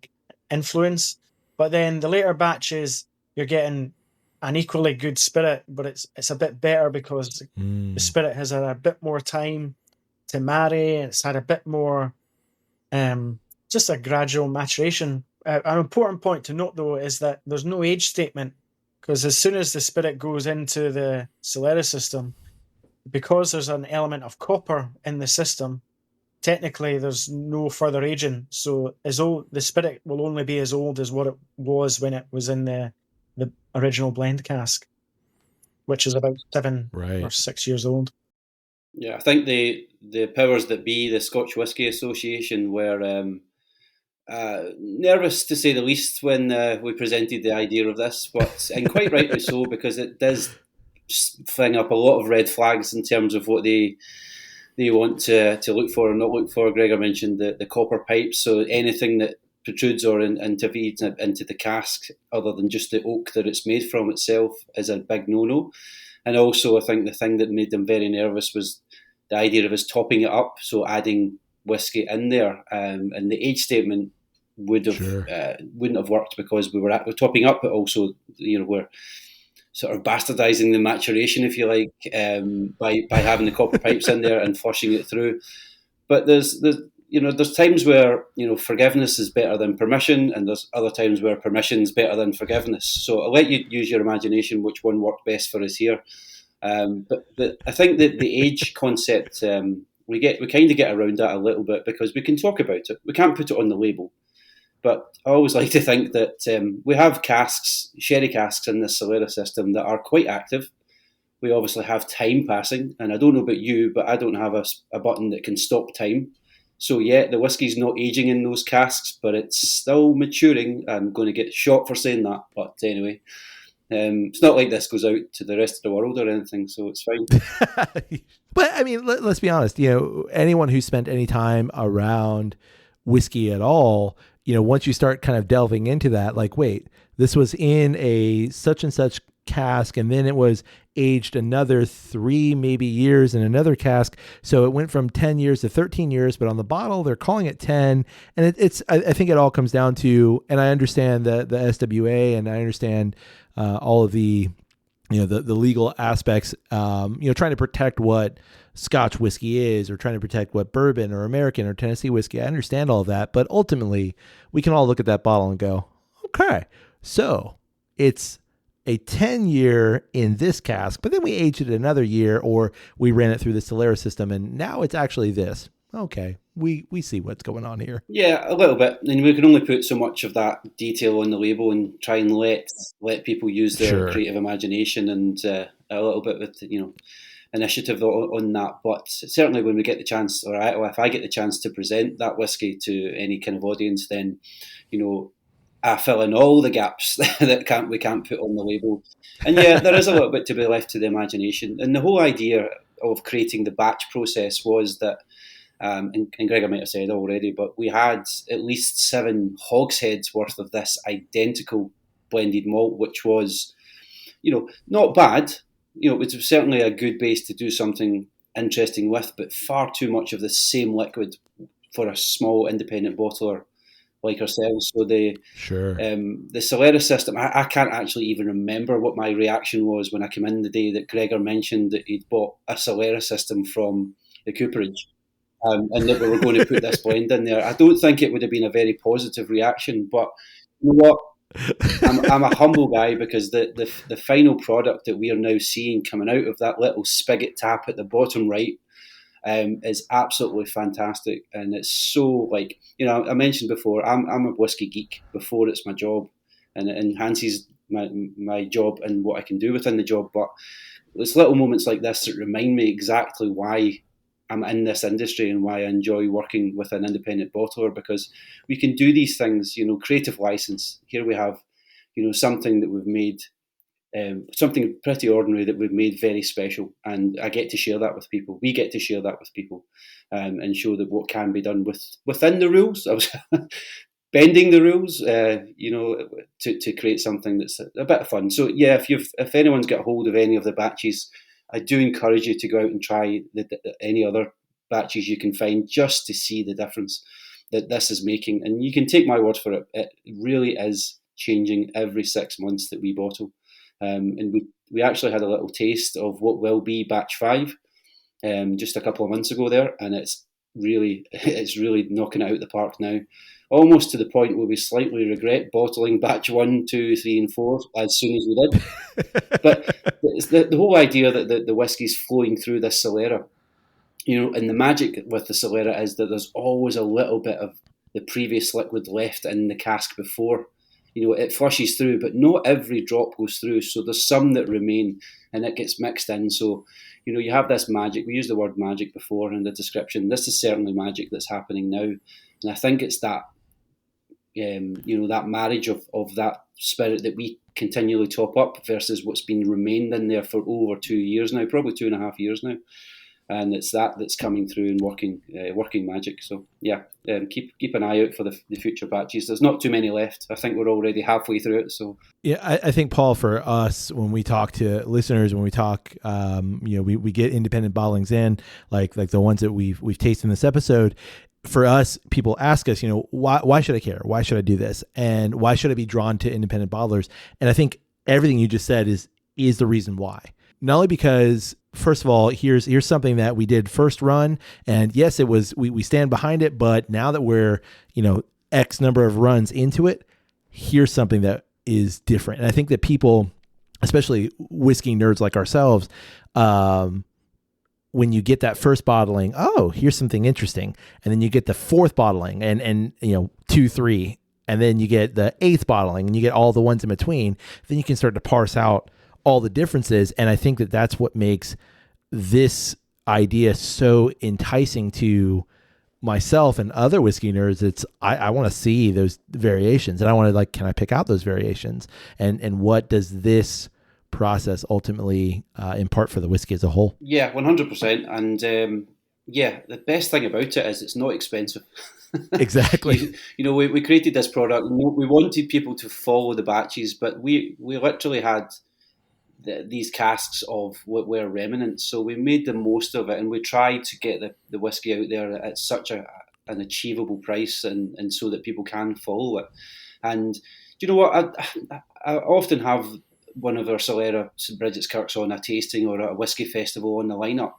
influence, but then the later batches, you're getting an equally good spirit, but it's a bit better because the spirit has had a bit more time to marry. It's had a bit more, just a gradual maturation. An important point to note, though, is that there's no age statement, because as soon as the spirit goes into the Solera system, because there's an element of copper in the system, technically there's no further aging. So the spirit will only be as old as what it was when it was in the original blend cask, which is about 7 or 6 years old. Yeah, I think the powers that be, the Scotch Whisky Association, were nervous to say the least when we presented the idea of this, and quite rightly so, because it does fling up a lot of red flags in terms of what they want to look for or not look for. Gregor mentioned the copper pipes, so anything that protrudes or intervenes into the cask other than just the oak that it's made from itself is a big no-no. And also, I think the thing that made them very nervous was the idea of us topping it up, so adding whiskey in there, and the age statement wouldn't have worked because we're topping up, but also we're sort of bastardizing the maturation, if you like, by having the copper pipes in there and flushing it through. But there's times where forgiveness is better than permission, and there's other times where permission is better than forgiveness. So I'll let you use your imagination which one worked best for us here. But I think that the age concept, we kind of get around that a little bit because we can talk about it. We can't put it on the label. But I always like to think that we have sherry casks in this Solera system that are quite active. We obviously have time passing, and I don't know about you, but I don't have a button that can stop time. So yeah, the whiskey's not aging in those casks, but it's still maturing. I'm going to get shot for saying that, but anyway. It's not like this goes out to the rest of the world or anything, so it's fine. But I mean, let's be honest. Anyone who spent any time around whiskey at all, once you start kind of delving into that, like, wait, this was in a such and such cask, and then it was aged another 3 maybe years in another cask. So it went from 10 years to 13 years, but on the bottle, they're calling it 10. And I think it all comes down to, and I understand the SWA, and I understand all of the, the legal aspects, trying to protect what Scotch whiskey is, or trying to protect what bourbon or American or Tennessee whiskey. I understand all of that, but ultimately we can all look at that bottle and go, okay, so it's a 10-year in this cask, but then we aged it another year, or we ran it through the Solera system, and now it's actually this. Okay, we see what's going on here. Yeah, a little bit. And we can only put so much of that detail on the label and try and let people use their creative imagination and a little bit with initiative on that. But certainly when we get the chance, or if I get the chance to present that whiskey to any kind of audience, then I fill in all the gaps that we can't put on the label. And yeah, there is a little bit to be left to the imagination. And the whole idea of creating the batch process was that, and Gregor might have said already, but we had at least 7 hogsheads worth of this identical blended malt, which was, not bad. It was certainly a good base to do something interesting with, but far too much of the same liquid for a small independent bottler like ourselves. So the Solera system, I can't actually even remember what my reaction was when I came in the day that Gregor mentioned that he'd bought a Solera system from the cooperage, and that we were going to put this blend in there. I don't think it would have been a very positive reaction, but you know what? I'm a humble guy, because the final product that we are now seeing coming out of that little spigot tap at the bottom right is absolutely fantastic. And it's so, I mentioned before, I'm a whiskey geek before it's my job, and it enhances my job and what I can do within the job. But it's little moments like this that remind me exactly why I'm in this industry and why I enjoy working with an independent bottler, because we can do these things, creative license. Here we have, something that we've made, something pretty ordinary that we've made very special, and I get to share that with people. We get to share that with people, and show that what can be done within the rules. bending the rules, to create something that's a bit of fun. So yeah, if anyone's got hold of any of the batches, I do encourage you to go out and try any other batches you can find, just to see the difference that this is making. And you can take my word for it; it really is changing every 6 months that we bottle. And we actually had a little taste of what will be batch 5 just a couple of months ago there, and it's really knocking it out of the park now. Almost to the point where we slightly regret bottling batch 1, 2, 3, and 4 as soon as we did. But it's the whole idea that the whiskey's flowing through this Solera, and the magic with the Solera is that there's always a little bit of the previous liquid left in the cask before. It flushes through, but not every drop goes through. So there's some that remain, and it gets mixed in. So, you have this magic. We used the word magic before in the description. This is certainly magic that's happening now. And I think it's that, that marriage of that spirit that we continually top up versus what's been remained in there for over 2 years now, probably 2.5 years now. And it's that's coming through and working magic. So yeah, keep an eye out for the future batches. There's not too many left. I think we're already halfway through it. So yeah, I think, Paul, for us, when we talk to listeners, when we talk, we get independent bottlings in, like the ones that we've tasted in this episode. For us, people ask us, why should I care? Why should I do this? And why should I be drawn to independent bottlers? And I think everything you just said is the reason why. Not only because, first of all, here's something that we did first run, and yes, it was we stand behind it, but now that we're X number of runs into it, here's something that is different. And I think that people, especially whiskey nerds like ourselves, when you get that first bottling, oh, here's something interesting, and then you get the fourth bottling, and 2, 3, and then you get the 8th bottling, and you get all the ones in between, then you can start to parse out all the differences. And I think that that's what makes this idea so enticing to myself and other whiskey nerds. It's I want to see those variations, and I want to can I pick out those variations, and what does this process ultimately impart for the whiskey as a whole? Yeah, 100%. And the best thing about it is it's not expensive. Exactly. We created this product. We wanted people to follow the batches, but we literally had these casks of what were remnants, so we made the most of it, and we tried to get the whiskey out there at such an achievable price, and so that people can follow it. And do you know what? I often have one of our Solera, St Bridget's Kirks, on a tasting or a whiskey festival on the lineup,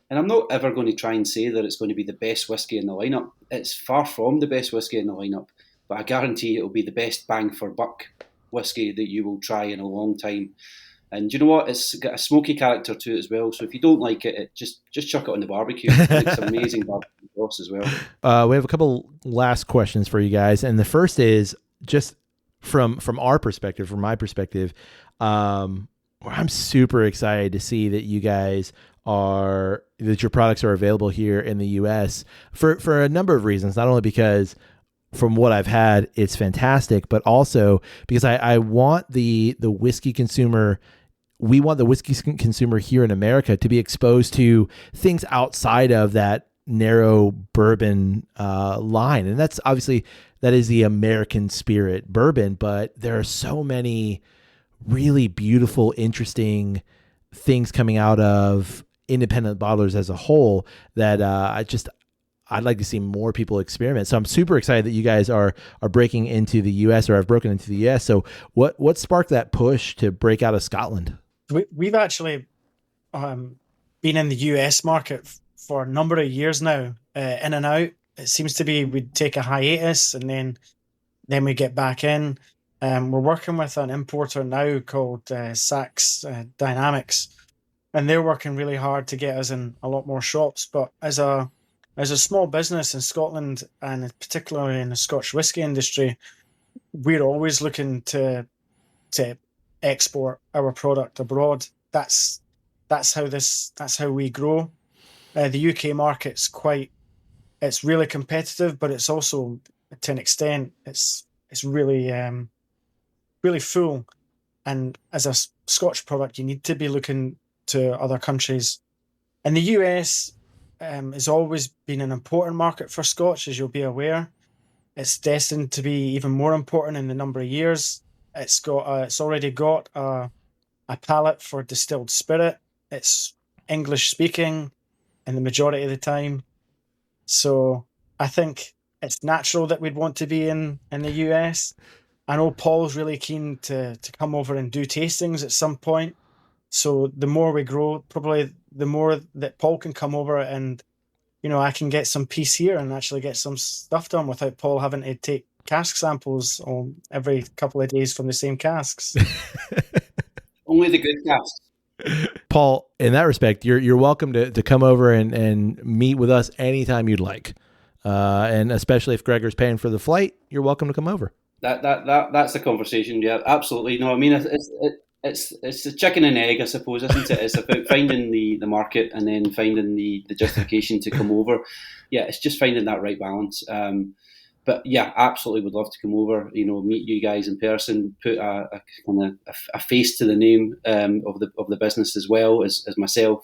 and I'm not ever going to try and say that it's going to be the best whiskey in the lineup. It's far from the best whiskey in the lineup, but I guarantee it will be the best bang for buck whiskey that you will try in a long time. And you know what? It's got a smoky character to it as well. So if you don't like it, just chuck it on the barbecue. It's amazing barbecue sauce as well. We have a couple last questions for you guys, and the first is just from our perspective, from my perspective. I'm super excited to see that you guys that your products are available here in the U.S. for a number of reasons. Not only because from what I've had, it's fantastic, but also because I want the whiskey consumer. We want the whiskey consumer here in America to be exposed to things outside of that narrow bourbon line. And that's obviously, that is the American spirit bourbon, but there are so many really beautiful, interesting things coming out of independent bottlers as a whole that I'd like to see more people experiment. So I'm super excited that you guys are breaking into the U.S. or have broken into the U.S. So what sparked that push to break out of Scotland? We've actually been in the US market for a number of years now, in and out. It seems to be we'd take a hiatus and then we get back in. We're working with an importer now called Saks Dynamics, and they're working really hard to get us in a lot more shops. But as a small business in Scotland, and particularly in the Scotch whisky industry, we're always looking to export our product abroad. That's how we grow. The UK market's it's really competitive, but it's also, to an extent, it's really really full. And as a Scotch product, you need to be looking to other countries. And the US has always been an important market for Scotch, as you'll be aware. It's destined to be even more important in the number of years. It's already got a palate for distilled spirit. It's English speaking in the majority of the time. So I think it's natural that we'd want to be in the US. I know Paul's really keen to come over and do tastings at some point. So the more we grow, probably the more that Paul can come over and, I can get some peace here and actually get some stuff done without Paul having to take cask samples every couple of days from the same casks. Only the good casks. Paul, in that respect, you're welcome to come over and meet with us anytime you'd like. And especially if Gregor's paying for the flight, you're welcome to come over. That's the conversation. Yeah, absolutely. No, I mean it's a chicken and egg, I suppose, isn't it? It's about finding the market and then finding the justification to come over. Yeah, it's just finding that right balance. But yeah, absolutely would love to come over. Meet you guys in person, put a kind of a face to the name of the business as well as myself,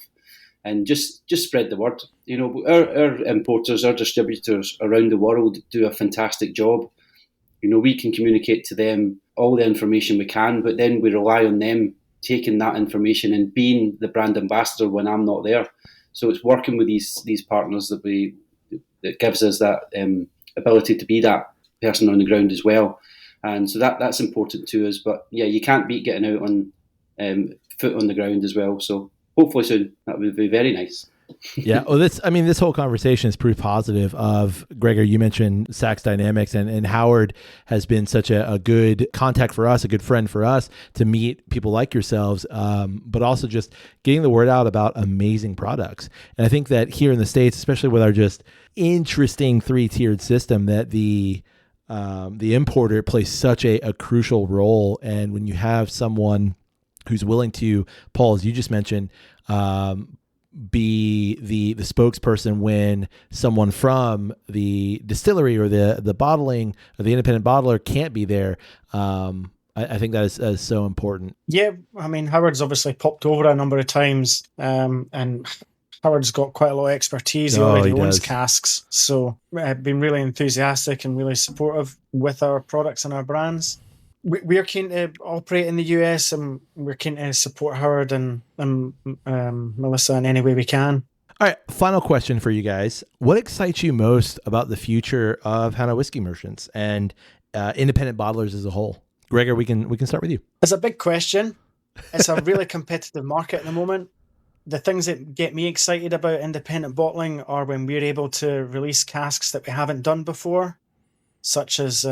and just spread the word. Our importers, our distributors around the world do a fantastic job. We can communicate to them all the information we can, but then we rely on them taking that information and being the brand ambassador when I'm not there. So it's working with these partners that gives us that ability to be that person on the ground as well. And so that's important to us. But yeah, you can't beat getting out on foot on the ground as well. So hopefully soon. That would be very nice. Yeah. Well, this whole conversation is proof positive of, Gregor, you mentioned Sachs Dynamics, and Howard has been such a good contact for us, a good friend for us to meet people like yourselves, but also just getting the word out about amazing products. And I think that here in the States, especially with our just interesting 3-tiered system, that the importer plays such a crucial role. And when you have someone who's willing to, Paul, as you just mentioned, be the spokesperson when someone from the distillery or the bottling or the independent bottler can't be there. I think that is so important. Yeah, I mean, Howard's obviously popped over a number of times, and Howard's got quite a lot of expertise. He already owns casks, so I've been really enthusiastic and really supportive with our products and our brands. We're keen to operate in the US, and we're keen to support Howard and Melissa in any way we can. All right, final question for you guys. What excites you most about the future of Hannah Whiskey Merchants and independent bottlers as a whole? Gregor, we can start with you. It's a big question. It's a really competitive market at the moment. The things that get me excited about independent bottling are when we're able to release casks that we haven't done before, such as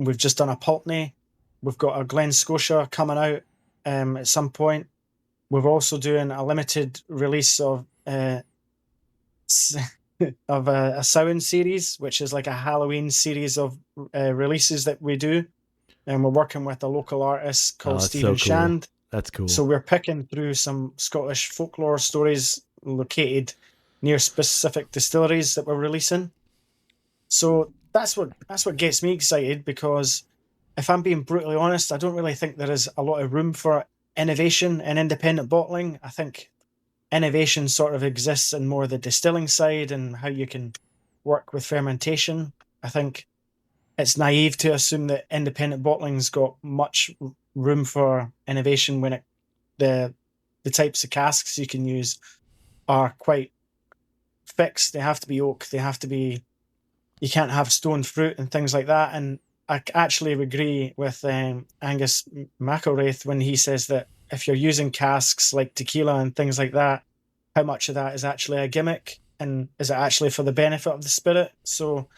we've just done a Pulteney. We've got a Glen Scotia coming out at some point. We're also doing a limited release of a Samhain series, which is like a Halloween series of releases that we do. And we're working with a local artist called Stephen Shand. That's cool. So we're picking through some Scottish folklore stories located near specific distilleries that we're releasing. So that's what gets me excited, because if I'm being brutally honest, I don't really think there is a lot of room for innovation in independent bottling. I think innovation sort of exists in more the distilling side and how you can work with fermentation. I think it's naive to assume that independent bottling's got much room for innovation when the types of casks you can use are quite fixed. They have to be oak. They have to be. You can't have stone fruit and things like that. And I actually agree with Angus McElraith when he says that if you're using casks like tequila and things like that, how much of that is actually a gimmick, and is it actually for the benefit of the spirit? So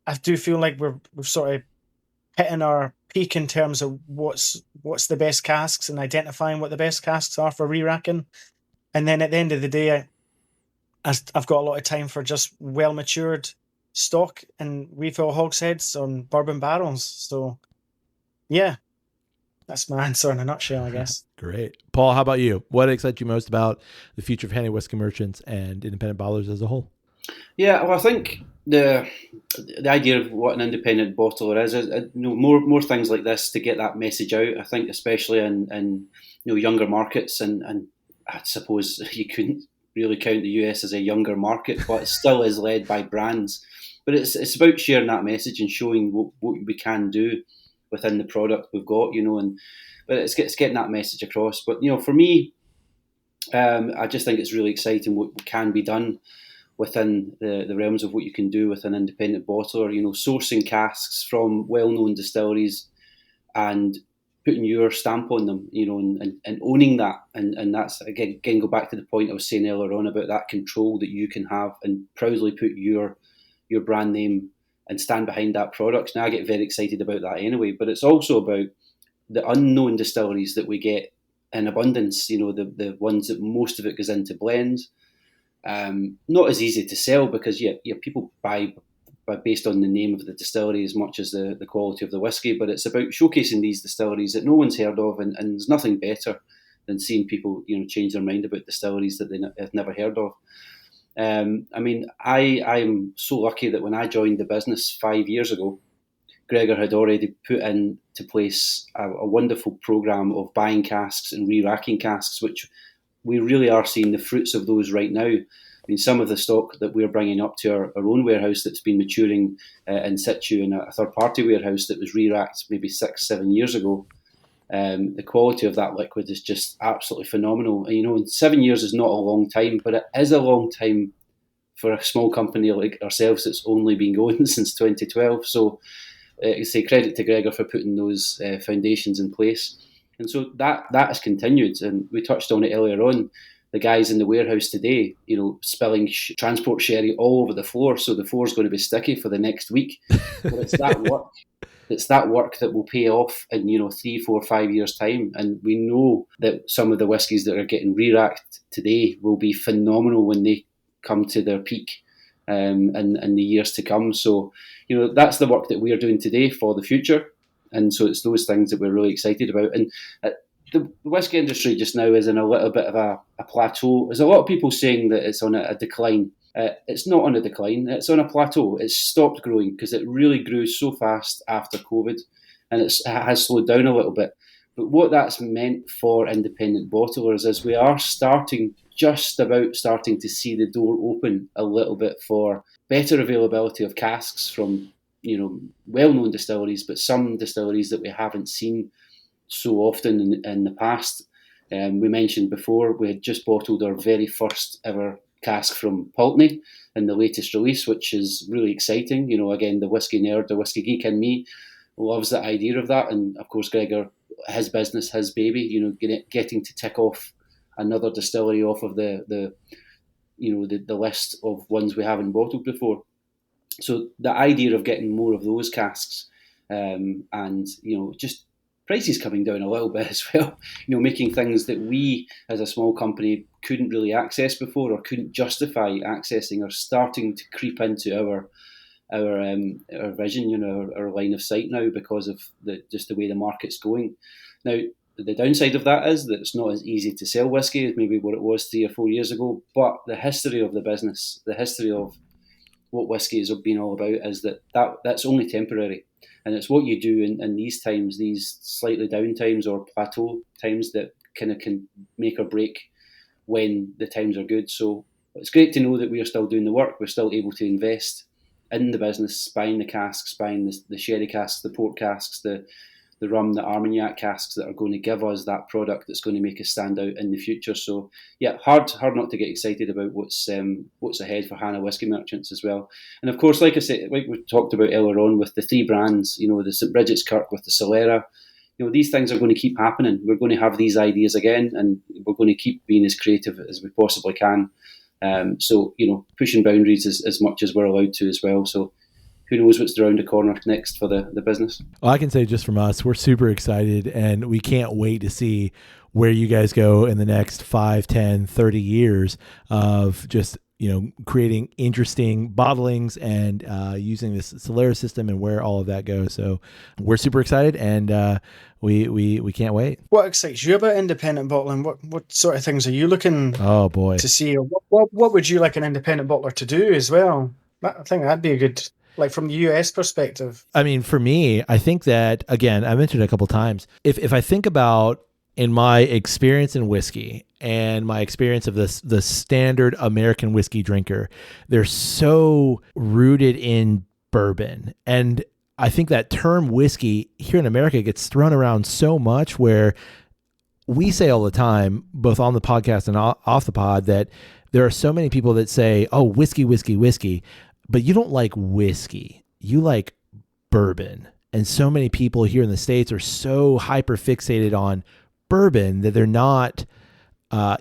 I do feel like we've sort of hitting our peak in terms of what's the best casks and identifying what the best casks are for re-racking. And then at the end of the day, I've got a lot of time for just well-matured stock and refill hogsheads on bourbon barrels. So yeah, that's my answer in a nutshell, I guess. Great. Paul, how about you? What excites you most about the future of Hannah Whiskey Merchants and independent bottlers as a whole? Yeah, well, I think the idea of what an independent bottler is more things like this to get that message out. I think especially in younger markets, and I suppose you couldn't really count the US as a younger market, but it still is led by brands. But it's about sharing that message and showing what we can do within the product we've got, but it's getting that message across. But for me, I just think it's really exciting what can be done within the realms of what you can do with an independent bottler. Sourcing casks from well-known distilleries and putting your stamp on them, and owning that, and that's again go back to the point I was saying earlier on about that control that you can have and proudly put your brand name and stand behind that product. Now I get very excited about that anyway, but it's also about the unknown distilleries that we get in abundance. The ones that most of it goes into blends. Not as easy to sell because people buy based on the name of the distillery as much as the quality of the whiskey, but it's about showcasing these distilleries that no one's heard of, and there's nothing better than seeing people change their mind about distilleries that they have never heard of. I'm so lucky that when I joined the business 5 years ago, Gregor had already put into place a wonderful program of buying casks and re-racking casks, which we really are seeing the fruits of those right now. Some of the stock that we're bringing up to our own warehouse that's been maturing in situ in a third-party warehouse that was re-racked maybe 6-7 years ago, the quality of that liquid is just absolutely phenomenal. 7 years is not a long time, but it is a long time for a small company like ourselves that's only been going since 2012. So I say credit to Gregor for putting those foundations in place. And so that has continued, and we touched on it earlier on. The guys in the warehouse today, spilling transport sherry all over the floor, so the floor's going to be sticky for the next week. But it's that work. It's that work that will pay off in 3, 4, 5 years' time, and we know that some of the whiskies that are getting re-racked today will be phenomenal when they come to their peak in the years to come. So that's the work that we are doing today for the future. And so it's those things that we're really excited about. And the whisky industry just now is in a little bit of a plateau. There's a lot of people saying that it's on a decline. It's not on a decline. It's on a plateau. It's stopped growing because it really grew so fast after COVID, and it has slowed down a little bit. But what that's meant for independent bottlers is we are just about starting to see the door open a little bit for better availability of casks from well-known distilleries, but some distilleries that we haven't seen so often in the past. We mentioned before we had just bottled our very first ever cask from Pulteney in the latest release, which is really exciting. Again, the whiskey nerd, the whiskey geek in me loves the idea of that, and of course Gregor, his business, his baby, getting to tick off another distillery off of the list of ones we haven't bottled before. So the idea of getting more of those casks, and just prices coming down a little bit as well, making things that we as a small company couldn't really access before or couldn't justify accessing, are starting to creep into our vision, our line of sight now, because of the way the market's going. Now, the downside of that is that it's not as easy to sell whiskey as maybe what it was 3 or 4 years ago, but the history of the business, the history of what whiskey has been all about is that's only temporary. And it's what you do in these times, these slightly down times or plateau times, that kind of can make or break when the times are good. So it's great to know that we are still doing the work. We're still able to invest in the business, buying the casks, buying the sherry casks, the port casks, the rum, the Armagnac casks that are going to give us that product that's going to make us stand out in the future. So yeah, hard not to get excited about what's ahead for Hannah Whisky Merchants as well. And of course, like I said, like we talked about earlier on with the 3 brands, the St. Bridget's Kirk with the Solera, these things are going to keep happening. We're going to have these ideas again, and we're going to keep being as creative as we possibly can. So pushing boundaries as much as we're allowed to as well. So who knows what's around the corner next for the business. Well, I can say just from us, we're super excited, and we can't wait to see where you guys go in the next 5, 10, 30 years of just, creating interesting bottlings and using this Solera system and where all of that goes. So we're super excited, and we can't wait. What excites you about independent bottling? What sort of things are you looking to see? Or what would you like an independent bottler to do as well? I think that'd be a good... Like from the US perspective. I mean, for me, I think that, again, I mentioned it a couple of times. If I think about in my experience in whiskey and my experience of the standard American whiskey drinker, they're so rooted in bourbon. And I think that term whiskey here in America gets thrown around so much, where we say all the time, both on the podcast and off the pod, that there are so many people that say, oh, whiskey, whiskey, whiskey, but you don't like whiskey. You like bourbon. And so many people here in the States are so hyper fixated on bourbon that they're not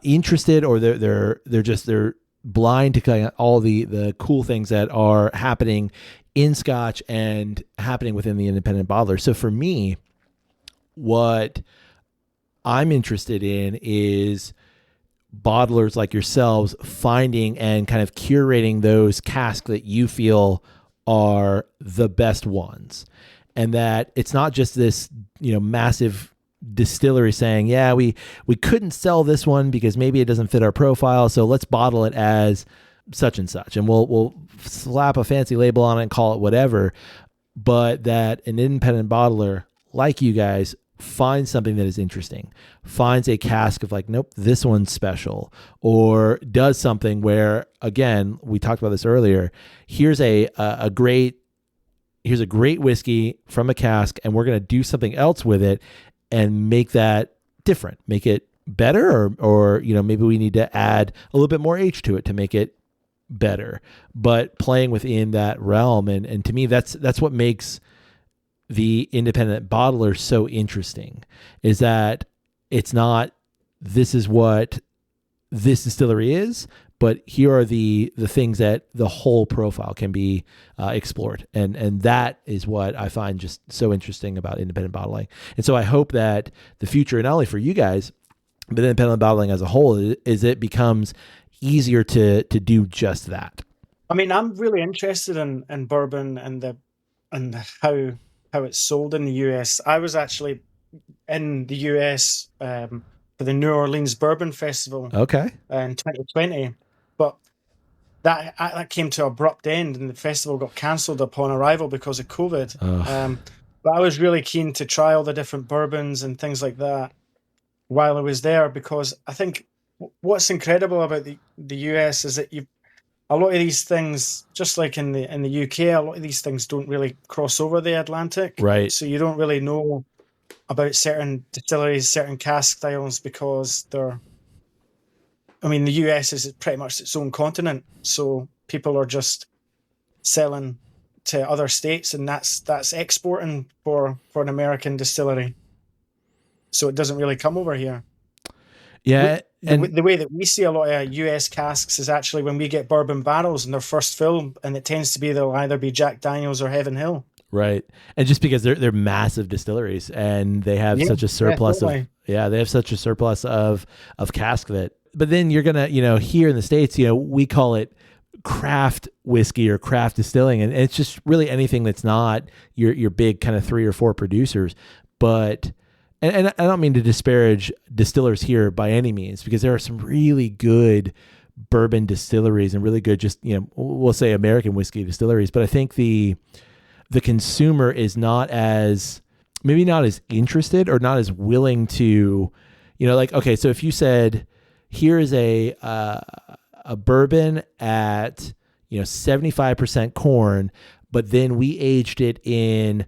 interested, or they're blind to kind of all the cool things that are happening in Scotch and happening within the independent bottler. So for me, what I'm interested in is bottlers like yourselves finding and kind of curating those casks that you feel are the best ones. And that it's not just this, massive distillery saying, yeah, we couldn't sell this one because maybe it doesn't fit our profile, so let's bottle it as such and such, and we'll slap a fancy label on it and call it whatever. But that an independent bottler like you guys finds something that is interesting, finds a cask of like, nope, this one's special, or does something where, again, we talked about this earlier, here's a great whiskey from a cask, and we're going to do something else with it and make that different, make it better, or maybe we need to add a little bit more age to it to make it better, but playing within that realm. And to me, that's what makes the independent bottler so interesting, is that it's not, this is what this distillery is, but here are the things that the whole profile can be explored. And that is what I find just so interesting about independent bottling. And so I hope that the future, not only for you guys, but independent bottling as a whole, is it becomes easier to do just that. I mean, I'm really interested in bourbon and how it's sold in the US. I was actually in the US for the New Orleans Bourbon Festival in 2020. But that came to an abrupt end, and the festival got cancelled upon arrival because of COVID. But I was really keen to try all the different bourbons and things like that while I was there, because I think what's incredible about the US is that a lot of these things, just like in the UK, a lot of these things don't really cross over the Atlantic. Right. So you don't really know about certain distilleries, certain cask styles, because the US is pretty much its own continent, so people are just selling to other states, and that's exporting for an American distillery. So it doesn't really come over here. Yeah, the way that we see a lot of US casks is actually when we get bourbon barrels in their first fill, and it tends to be they'll either be Jack Daniels or Heaven Hill. Right, and just because they're massive distilleries and they have such a surplus totally. they have such a surplus of cask that. But then you're gonna, here in the States, we call it craft whiskey or craft distilling, and it's just really anything that's not your big kind of 3 or 4 producers. But and I don't mean to disparage distillers here by any means, because there are some really good bourbon distilleries and really good, just we'll say American whiskey distilleries. But I think the consumer is maybe not as interested or not as willing to, okay, so if you said, here is a bourbon at 75% corn, but then we aged it in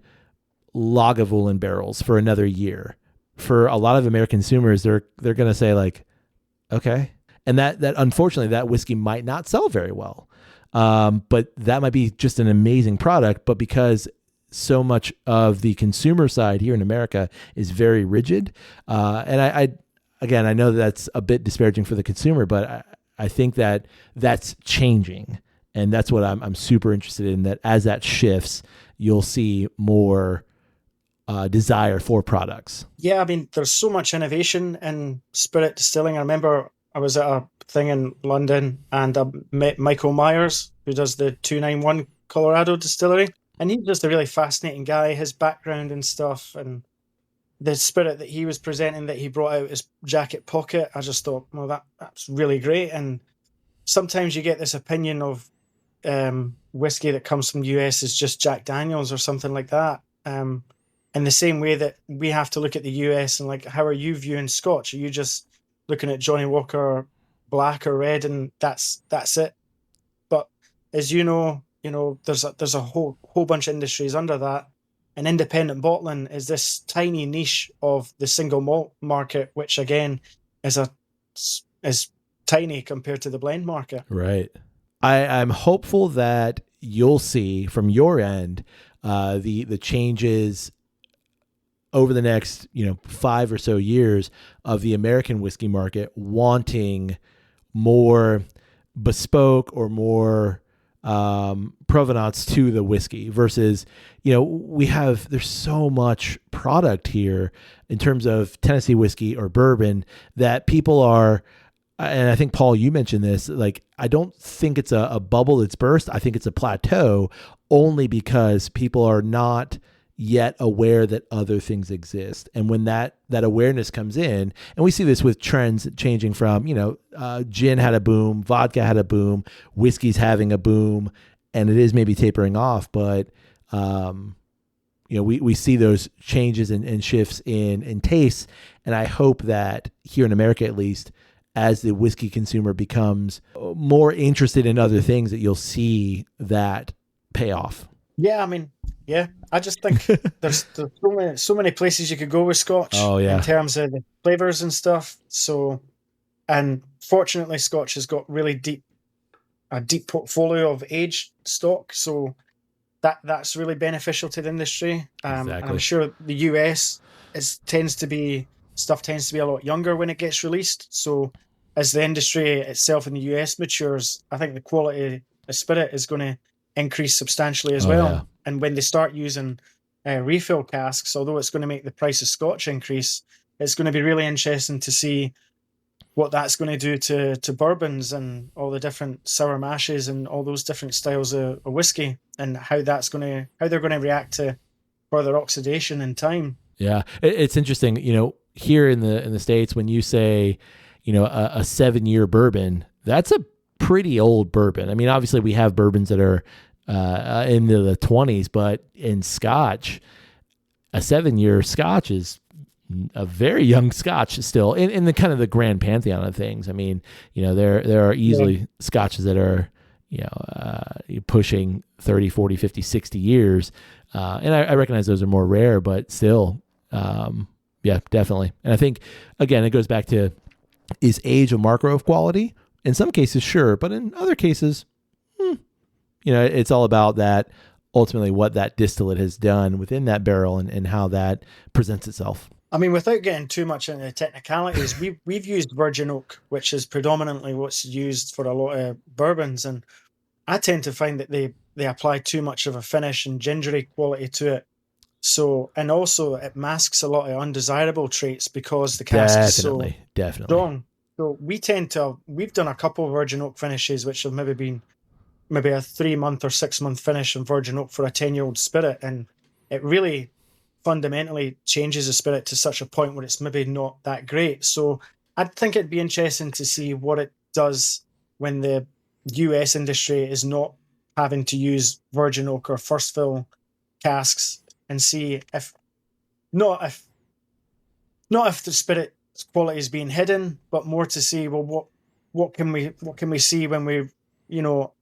Lagavulin barrels for another year. For a lot of American consumers, they're going to say like, okay, and that unfortunately that whiskey might not sell very well, but that might be just an amazing product. But because so much of the consumer side here in America is very rigid, and I know that's a bit disparaging for the consumer, but I think that that's changing, and that's what I'm super interested in. That as that shifts, you'll see more desire for products. Yeah, I mean, there's so much innovation in spirit distilling. I remember I was at a thing in London and I met Michael Myers, who does the 291 Colorado distillery, and he's just a really fascinating guy. His background and stuff, and the spirit that he was presenting, that he brought out his jacket pocket, I just thought, well, that's really great. And sometimes you get this opinion of whiskey that comes from the US is just Jack Daniels or something like that. And in the same way that we have to look at the US and like, how are you viewing Scotch? Are you just looking at Johnny Walker Black or Red and that's it? But as you know, there's a whole bunch of industries under that. And independent bottling is this tiny niche of the single malt market, which again is tiny compared to the blend market. Right. I'm hopeful that you'll see from your end the changes over the next 5 or so years of the American whiskey market wanting more bespoke or more provenance to the whiskey versus, there's so much product here in terms of Tennessee whiskey or bourbon that people are, and I think, Paul, you mentioned this, like, I don't think it's a bubble that's burst. I think it's a plateau only because people are not yet aware that other things exist. And when that awareness comes in, and we see this with trends changing from, gin had a boom, vodka had a boom, whiskey's having a boom, and it is maybe tapering off. But, we see those changes and shifts in tastes. And I hope that here in America, at least, as the whiskey consumer becomes more interested in other things, that you'll see that pay off. Yeah, I mean, yeah, I just think there's so many places you could go with Scotch. Oh, yeah. In terms of the flavors and stuff. So, and fortunately, Scotch has got really a deep portfolio of aged stock. So that's really beneficial to the industry. Exactly. And I'm sure the US tends to be a lot younger when it gets released. So as the industry itself in the US matures, I think the quality of spirit is going to increase substantially as well. Yeah. And when they start using refill casks, although it's going to make the price of Scotch increase, it's going to be really interesting to see what that's going to do to bourbons and all the different sour mashes and all those different styles of whiskey, and how they're going to react to further oxidation in time. Yeah, it's interesting. Here in the States, when you say, a 7-year bourbon, that's a pretty old bourbon. I mean, obviously we have bourbons that are into the 20s, but in Scotch, a 7-year Scotch is a very young Scotch still in the kind of the grand pantheon of things. I mean, there are easily Scotches that are, pushing 30, 40, 50, 60 years. And I recognize those are more rare, but still, yeah, definitely. And I think, again, it goes back to, is age a marker of quality? In some cases, sure. But in other cases, it's all about that, ultimately what that distillate has done within that barrel and how that presents itself. I mean, without getting too much into the technicalities, we've used virgin oak, which is predominantly what's used for a lot of bourbons. And I tend to find that they apply too much of a finish and gingery quality to it. So, and also it masks a lot of undesirable traits because the cask is so strong. So we've done a couple of virgin oak finishes, which have maybe been a 3-month or 6-month finish in virgin oak for a 10-year-old spirit. And it really fundamentally changes the spirit to such a point where it's maybe not that great. So I think it'd be interesting to see what it does when the US industry is not having to use virgin oak or first fill casks, and see if the spirit quality is being hidden, but more to see, well, what can we see when we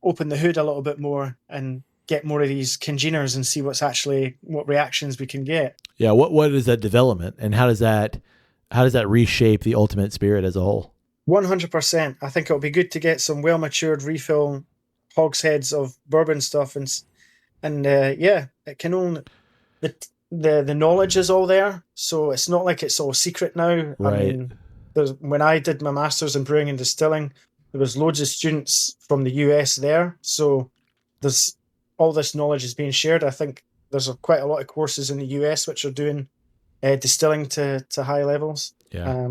open the hood a little bit more and get more of these congeners and see what reactions we can get. Yeah, what is that development, and how does that reshape the ultimate spirit as a whole? 100%. I think it'll be good to get some well matured refill hogsheads of bourbon stuff, and it can only the knowledge is all there, so it's not like it's all secret now. Right. I mean, when I did my master's in brewing and distilling, there was loads of students from the US there, so there's all this knowledge is being shared. I think there's quite a lot of courses in the US which are doing distilling to high levels. Yeah.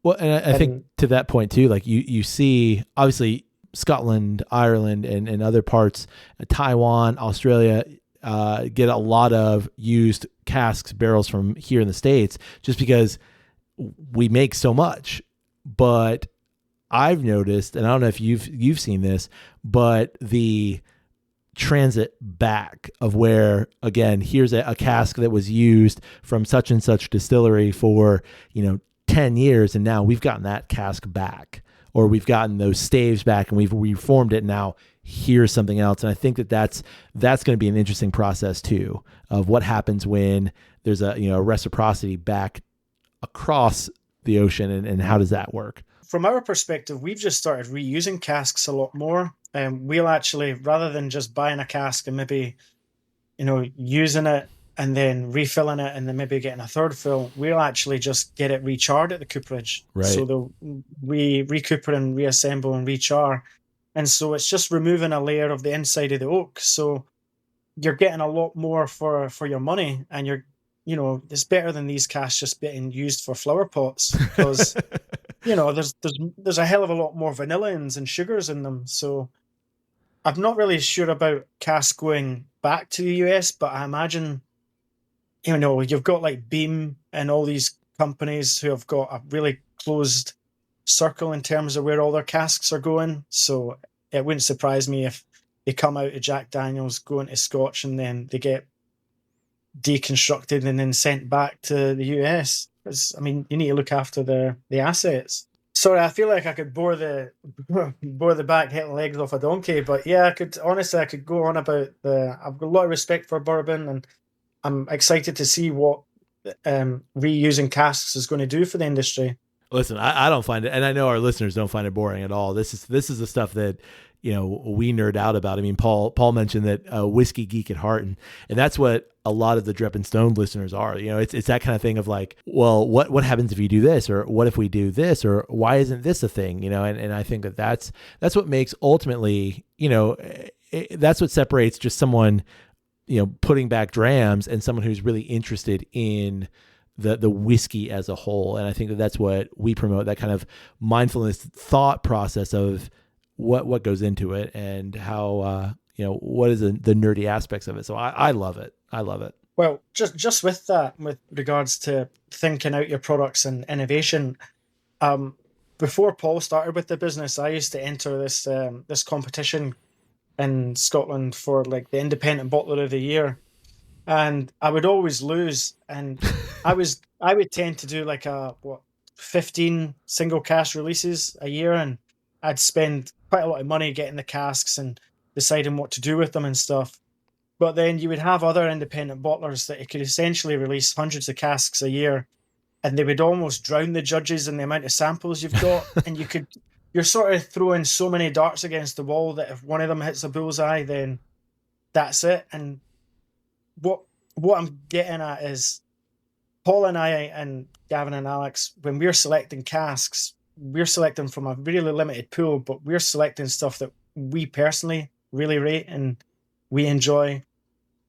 Well, and I think to that point too, like you see, obviously Scotland, Ireland, and other parts, Taiwan, Australia, get a lot of used casks, barrels from here in the States, just because we make so much. But I've noticed, and I don't know if you've seen this, but the transit back of where, again, here's a cask that was used from such and such distillery for, 10 years. And now we've gotten that cask back, or we've gotten those staves back and we've reformed it. Now here's something else. And I think that's going to be an interesting process too, of what happens when there's a reciprocity back across the ocean, and how does that work? From our perspective, we've just started reusing casks a lot more. We'll actually, rather than just buying a cask and maybe, using it and then refilling it and then maybe getting a third fill, we'll actually just get it recharred at the cooperage. Right. So we recooper and reassemble and rechar. And so it's just removing a layer of the inside of the oak. So you're getting a lot more for your money, and it's better than these casks just being used for flower pots, because there's a hell of a lot more vanillins and sugars in them. So I'm not really sure about casks going back to the US, but I imagine, you've got like Beam and all these companies who have got a really closed circle in terms of where all their casks are going. So it wouldn't surprise me if they come out of Jack Daniels, go into Scotch, and then they get deconstructed and then sent back to the US. Because, you need to look after the assets. Sorry, I feel like I could bore the back hitting legs off a donkey, but yeah, I could go on about I've got a lot of respect for bourbon, and I'm excited to see what reusing casks is going to do for the industry. Listen, I don't find it, and I know our listeners don't find it boring at all. This is the stuff that we nerd out about. Paul mentioned that whiskey geek at heart, and that's what a lot of the Drep and Stone listeners are. It's that kind of thing of like, well, what happens if you do this, or what if we do this, or why isn't this a thing? And I think that's what makes ultimately, that's what separates just someone, putting back drams and someone who's really interested in the whiskey as a whole. And I think that's what we promote, that kind of mindfulness thought process of what goes into it, and how, what is the nerdy aspects of it. So I love it. I love it. Well, just with that, with regards to thinking out your products and innovation, before Paul started with the business, I used to enter this competition in Scotland for like the Independent Bottler of the Year, and I would always lose. And I would tend to do like 15 single cask releases a year, and I'd spend quite a lot of money getting the casks and deciding what to do with them and stuff. But then you would have other independent bottlers that could essentially release hundreds of casks a year, and they would almost drown the judges in the amount of samples you've got. And you're sort of throwing so many darts against the wall that if one of them hits a bullseye, then that's it. And what I'm getting at is, Paul and I and Gavin and Alex, when we're selecting casks, we're selecting from a really limited pool, but we're selecting stuff that we personally really rate and we enjoy.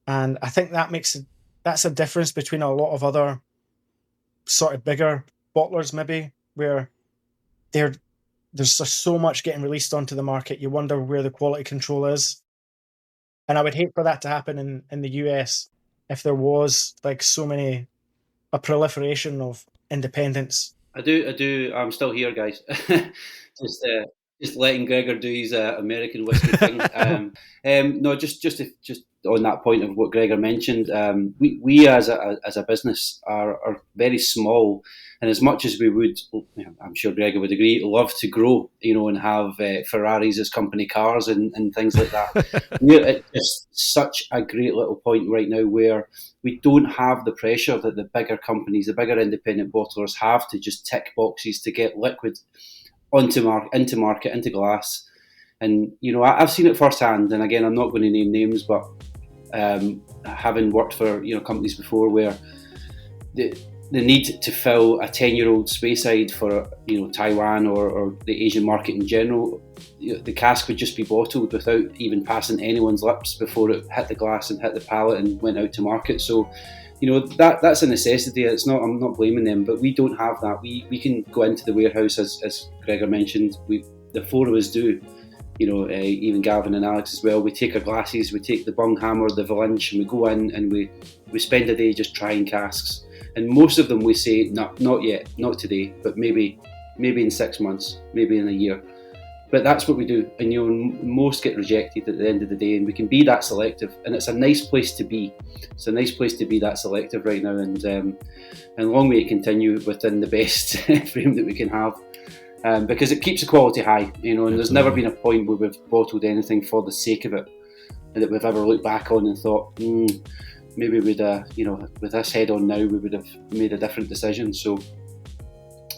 And I think that's a difference between a lot of other sort of bigger bottlers, maybe, where there's just so much getting released onto the market. You wonder where the quality control is. And I would hate for that to happen in the US if there was like a proliferation of independents. I do. I'm still here, guys. Just letting Gregor do his American whiskey thing. No, just on that point of what Gregor mentioned, we as a business are very small, and as much as we would, I'm sure Gregor would agree, love to grow, and have Ferraris as company cars and things like that. We're at just such a great little point right now where we don't have the pressure that the bigger companies, the bigger independent bottlers have to just tick boxes to get liquid into market, into glass. And, I've seen it firsthand. And again, I'm not going to name names, but having worked for, companies before where the need to fill a 10-year-old Speyside for, Taiwan or the Asian market in general, the cask would just be bottled without even passing anyone's lips before it hit the glass and hit the palate and went out to market. So, that's a necessity. I'm not blaming them, but we don't have that. We can go into the warehouse, as Gregor mentioned. The four of us do. Even Gavin and Alex as well. We take our glasses, we take the bung hammer, the Valinch, and we go in and we spend a day just trying casks. And most of them we say, not yet, not today, but maybe in 6 months, maybe in a year. But that's what we do, and most get rejected at the end of the day, and we can be that selective, and it's a nice place to be. It's a nice place to be that selective right now, and long may it continue within the best frame that we can have, because it keeps the quality high, and there's never been a point where we've bottled anything for the sake of it, and that we've ever looked back on and thought, maybe we'd, with this head on now, we would have made a different decision. So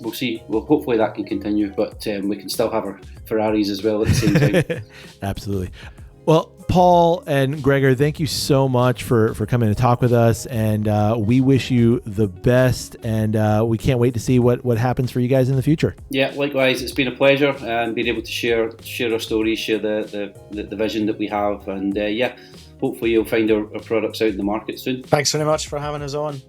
we'll see. Well, hopefully that can continue, but we can still have our Ferraris as well at the same time. Absolutely. Well, Paul and Gregor, thank you so much for coming to talk with us, and we wish you the best, and we can't wait to see what happens for you guys in the future. Yeah, likewise. It's been a pleasure being able to share our stories, share the vision that we have, and hopefully you'll find our products out in the market soon. Thanks very much for having us on.